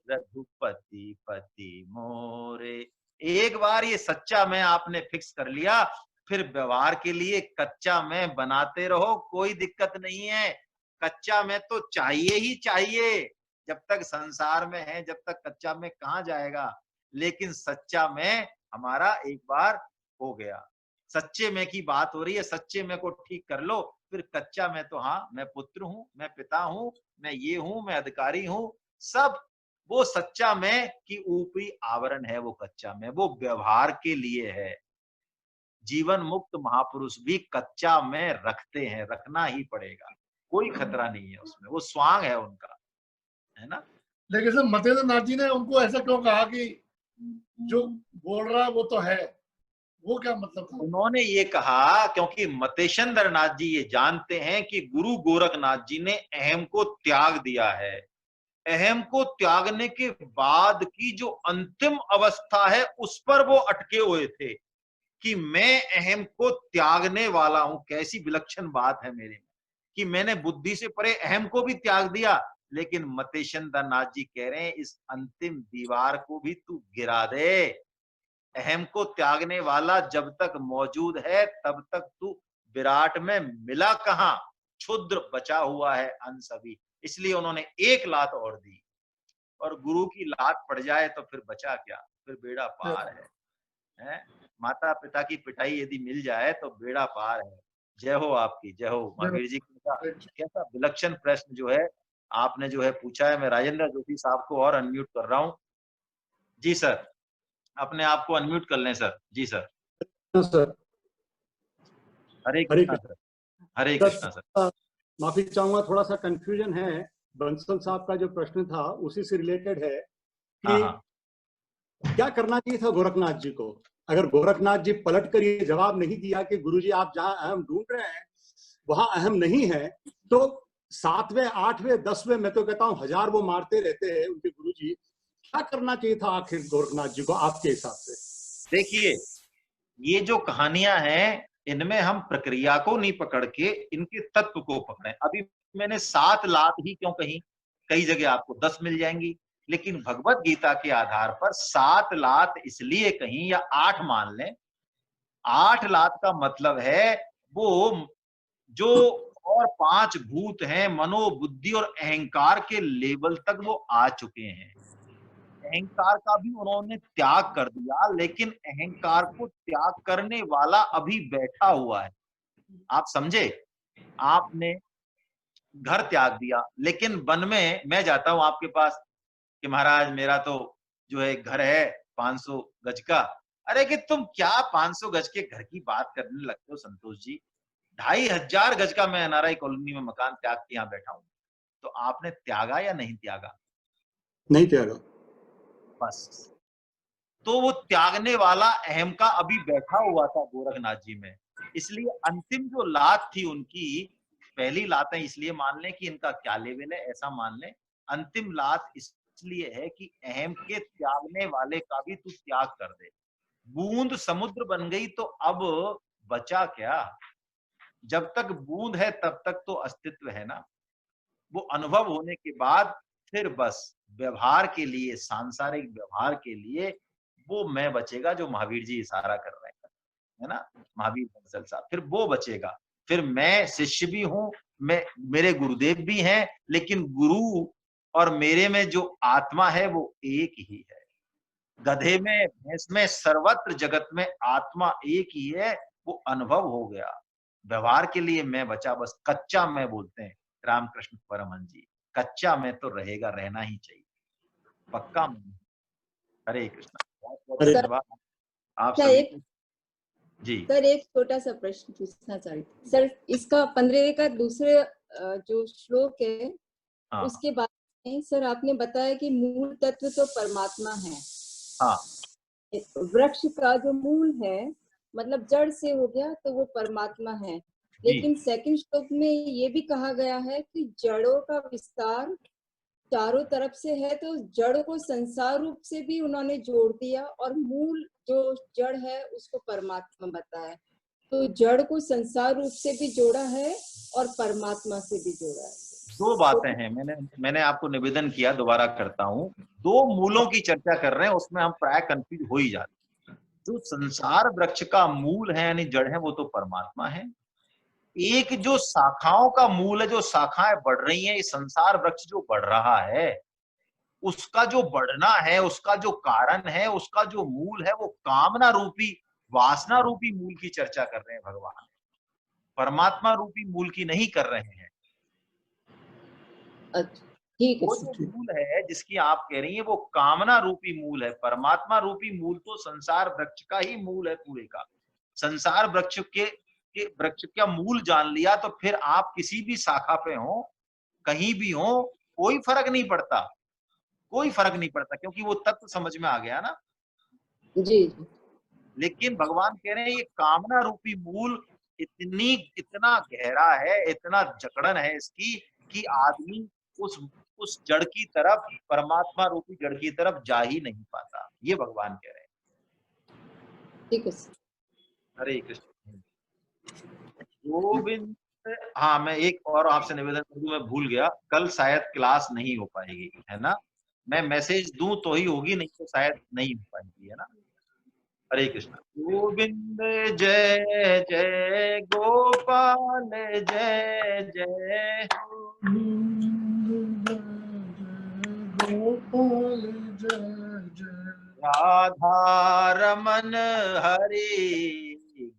रघुपति पति मोरे। एक बार ये सच्चा मैं आपने फिक्स कर लिया, फिर व्यवहार के लिए कच्चा मैं बनाते रहो, कोई दिक्कत नहीं है। कच्चा मैं तो चाहिए ही चाहिए, जब तक संसार में है, जब तक कच्चा मैं कहाँ जाएगा। लेकिन सच्चा मैं हमारा एक बार हो गया, सच्चे मैं की बात हो रही है, सच्चे मैं को ठीक कर लो, फिर कच्चा मैं तो, हाँ मैं पुत्र हूं, मैं पिता हूं, मैं ये हूं, मैं अधिकारी हूं, सब वो सच्चा मैं की ऊपरी आवरण है। वो कच्चा मैं वो व्यवहार के लिए है। जीवन मुक्त महापुरुष भी कच्चा में रखते हैं, रखना ही पड़ेगा, कोई खतरा नहीं है उसमें, वो स्वांग है उनका, है ना। लेकिन सर मतेंद्र नाथ जी ने उनको ऐसा क्यों कहा कि जो बोल रहा है वो तो है, वो क्या मतलब था? उन्होंने ये कहा क्योंकि मतेशेंद्र नाथ जी ये जानते हैं कि गुरु गोरखनाथ जी ने अहम को त्याग दिया है। अहम को त्यागने के बाद की जो अंतिम अवस्था है उस पर वो अटके हुए थे कि मैं अहम को त्यागने वाला हूं। कैसी विलक्षण बात है मेरे में कि मैंने बुद्धि से परे अहम को भी त्याग दिया। लेकिन मतेशेंद्र नाथ जी कह रहे हैं इस अंतिम दीवार को भी तू गिरा दे। अहम को त्यागने वाला जब तक मौजूद है तब तक तू विराट में मिला कहां, क्षुद्र बचा हुआ है अंश अभी। इसलिए उन्होंने एक लात और दी, और गुरु की लात पड़ जाए तो फिर बचा क्या, फिर बेड़ा पार है? माता पिता की पिटाई यदि मिल जाए तो बेड़ा पार है। जय हो आपकी, जय हो महावीर जी। कैसा विलक्षण प्रश्न जो है आपने जो है पूछा है। मैं राजेंद्र जोशी साहब को और अनम्यूट कर रहा हूं। जी सर, अपने आप को अनम्यूट कर लें सर। जी sir. Sir Hare Hare Krishna sir. हरे कृष्णा सर। माफी चाहूंगा, थोड़ा सा कंफ्यूजन है। बंसल साहब का जो प्रश्न था उसी से रिलेटेड है कि हाँ। क्या करना चाहिए था गोरखनाथ जी को। अगर गोरखनाथ जी पलट कर ये जवाब नहीं दिया कि गुरुजी आप जहां अहम ढूंढ रहे हैं वहां अहम नहीं है, तो 7वें 8वें 10वें मैं तो कहता हूं 1000 वो मारते रहते हैं उनके गुरुजी। क्या करना चाहिए था आखिर गोरखनाथ जी को आपके हिसाब से? देखिए, ये जो कहानियां हैं इनमें हम प्रक्रिया को नहीं पकड़ के इनके तत्व को पकड़े। अभी मैंने 7 लात ही क्यों कही, कई जगह आपको 10 मिल जाएंगी, लेकिन भगवत गीता के आधार पर 7 लात इसलिए कहीं, या 8 मान लें। 8 लात का मतलब है वो जो और 5 भूत हैं, मनो बुद्धि और अहंकार के लेवल तक वो आ चुके हैं। अहंकार का भी उन्होंने त्याग कर दिया, लेकिन अहंकार को त्याग करने वाला अभी बैठा हुआ है। आप समझे, आपने घर त्याग दिया, लेकिन वन में मैं जाता हूं आपके पास कि महाराज मेरा तो जो है घर है 500 गज का। अरे कि तुम क्या 500 गज के घर की बात करने लगते हो संतोष जी, 2500 गज का मैं एनआरआई कॉलोनी में मकान त्याग के यहाँ बैठा हूं। तो आपने त्यागा या नहीं त्यागा? नहीं त्यागा। बस, तो वो त्यागने वाला अहम का अभी बैठा हुआ था गोरखनाथ जी में। इसलिए अंतिम जो लात थी उनकी, पहली लात है इसलिए मान लें कि इनका क्या लेवल है ऐसा मान लें। अंतिम लात इसलिए है कि अहम के त्यागने वाले का भी तू त्याग कर दे। बूंद समुद्र बन गई तो अब बचा क्या? जब तक बूंद है तब तक तो अस्तित्व है ना। वो अनुभव होने के बाद फिर बस व्यवहार के लिए, सांसारिक व्यवहार के लिए वो मैं बचेगा जो महावीर जी इशारा कर रहे हैं, है ना, महावीर बंसल साहब। फिर वो बचेगा। फिर मैं शिष्य भी हूं, मैं, मेरे गुरुदेव भी हैं, लेकिन गुरु और मेरे में जो आत्मा है वो एक ही है। गधे में, भैंस में, सर्वत्र जगत में आत्मा एक ही है। वो अनुभव हो गया। व्यवहार के लिए मैं बचा, बस कच्चा मैं बोलते हैं रामकृष्ण परमहंस जी। कच्चा मैं तो रहेगा, रहना ही चाहिए, पक्का मैं। हरे कृष्णा। बहुत बहुत हरे- धन्यवाद आप सर सभी एक को। जी सर एक छोटा सा प्रश्न पूछना चाह रही थी सर। इसका 15वें का दूसरे जो श्लोक है हाँ उसके बारे में सर आपने बताया कि मूल तत्व तो परमात्मा है। हाँ वृक्ष का जो मूल है मतलब जड़ से हो गया तो वो परमात्मा है। लेकिन सेकंड श्लोक में ये भी कहा गया है कि जड़ों का विस्तार चारों तरफ से है, तो जड़ को संसार रूप से भी उन्होंने जोड़ दिया और मूल जो जड़ है उसको परमात्मा बताया। तो जड़ को संसार रूप से भी जोड़ा है और परमात्मा से भी जोड़ा है। दो बातें हैं। मैंने आपको निवेदन किया, दोबारा करता हूं। दो मूलों की चर्चा कर रहे हैं, उसमें हम प्राय कंफ्यूज हो ही जाते हैं। जो संसार वृक्ष का मूल है यानी जड़ है वो तो परमात्मा है। एक जो शाखाओं का मूल है, जो शाखाएं बढ़ रही हैं, ये संसार वृक्ष जो बढ़ रहा है उसका जो बढ़ना है, उसका जो कारण है, उसका जो मूल है वो कामना रूपी, वासना रूपी मूल की चर्चा कर रहे हैं भगवान। परमात्मा रूपी मूल की नहीं कर रहे हैं। अच्छा ठीक है वो सर। जो मूल है जिसकी आप कह रही हैं वो कामना रूपी मूल है। परमात्मा रूपी मूल तो संसार वृक्ष का ही मूल है पूरे का। संसार वृक्ष के वृक्ष का मूल जान लिया तो फिर आप किसी भी शाखा पे हो, कहीं भी हो, कोई फर्क नहीं पड़ता, कोई फर्क नहीं पड़ता, क्योंकि वो तत्व समझ में आ गया ना। जी लेकिन भगवान कह रहे हैं ये कामना रूपी मूल इतना गहरा है, इतना जकड़न है इसकी कि आदमी उस जड़ की तरफ, परमात्मा रूपी जड़ की तरफ जा ही नहीं पाता। ये भगवान कह रहे हैं। ठीक है सर। हरे कृष्ण। गोविंद। हाँ, मैं एक और आपसे निवेदन कर दूं, मैं भूल गया, कल शायद क्लास नहीं हो पाएगी, है ना? मैं मैसेज दूं तो ही होगी, नहीं तो शायद नहीं हो पाएगी, है ना? हरे कृष्ण। गोविंद जय जय गोपाल जय जय, गोपाल जय जय, राधा रमन हरि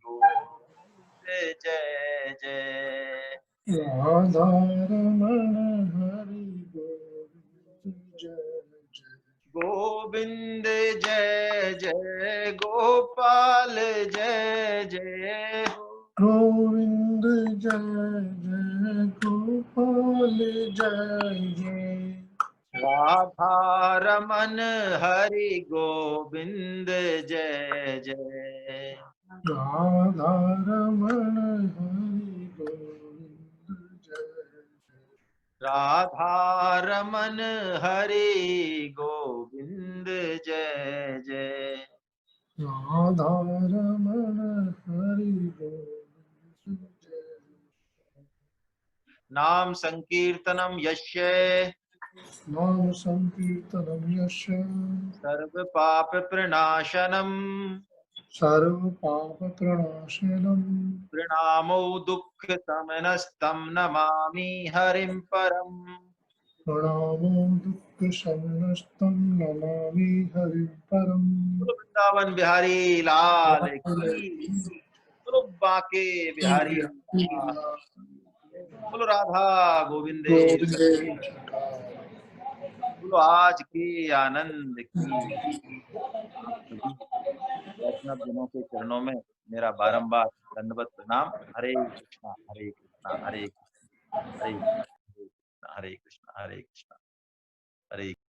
गोविंद जय जय, राधा रमण हरि गोविंद जय जय, गोविंद जय जय गोपाल जय जय, गोविंद जय जय गोपाल जय जय, राधा रमन हरि गोविंद जय जय, राधा रमण हरि गोविंद जय जय, राधा रमन हरि गोविंद जय जय। राधा रमण हरि गोविंद जय जय, नाम संकीर्तनम यस्य नाम संकीर्तनम यश सर्व पाप प्रणाशनम, सर्व पाप प्रणाशनम, प्रणामो दुःख समनस्तं नमामि हरिं परम। प्रणामो दुःख शमनस्तं नमामि हरिं परम। बोलो वृंदावन बिहारी लाल की, बोलो बाके बिहारी लाल, बोलो राधा गोविंदेश्वर, बोलो आज के आनंद की। आप सभी वैष्णव जनों के चरणों में मेरा बारंबार दंडवत प्रणाम। हरे कृष्णा हरे कृष्णा हरे कृष्णा हरे कृष्णा हरे कृष्णा हरे कृष्णा हरे कृष्णा हरे।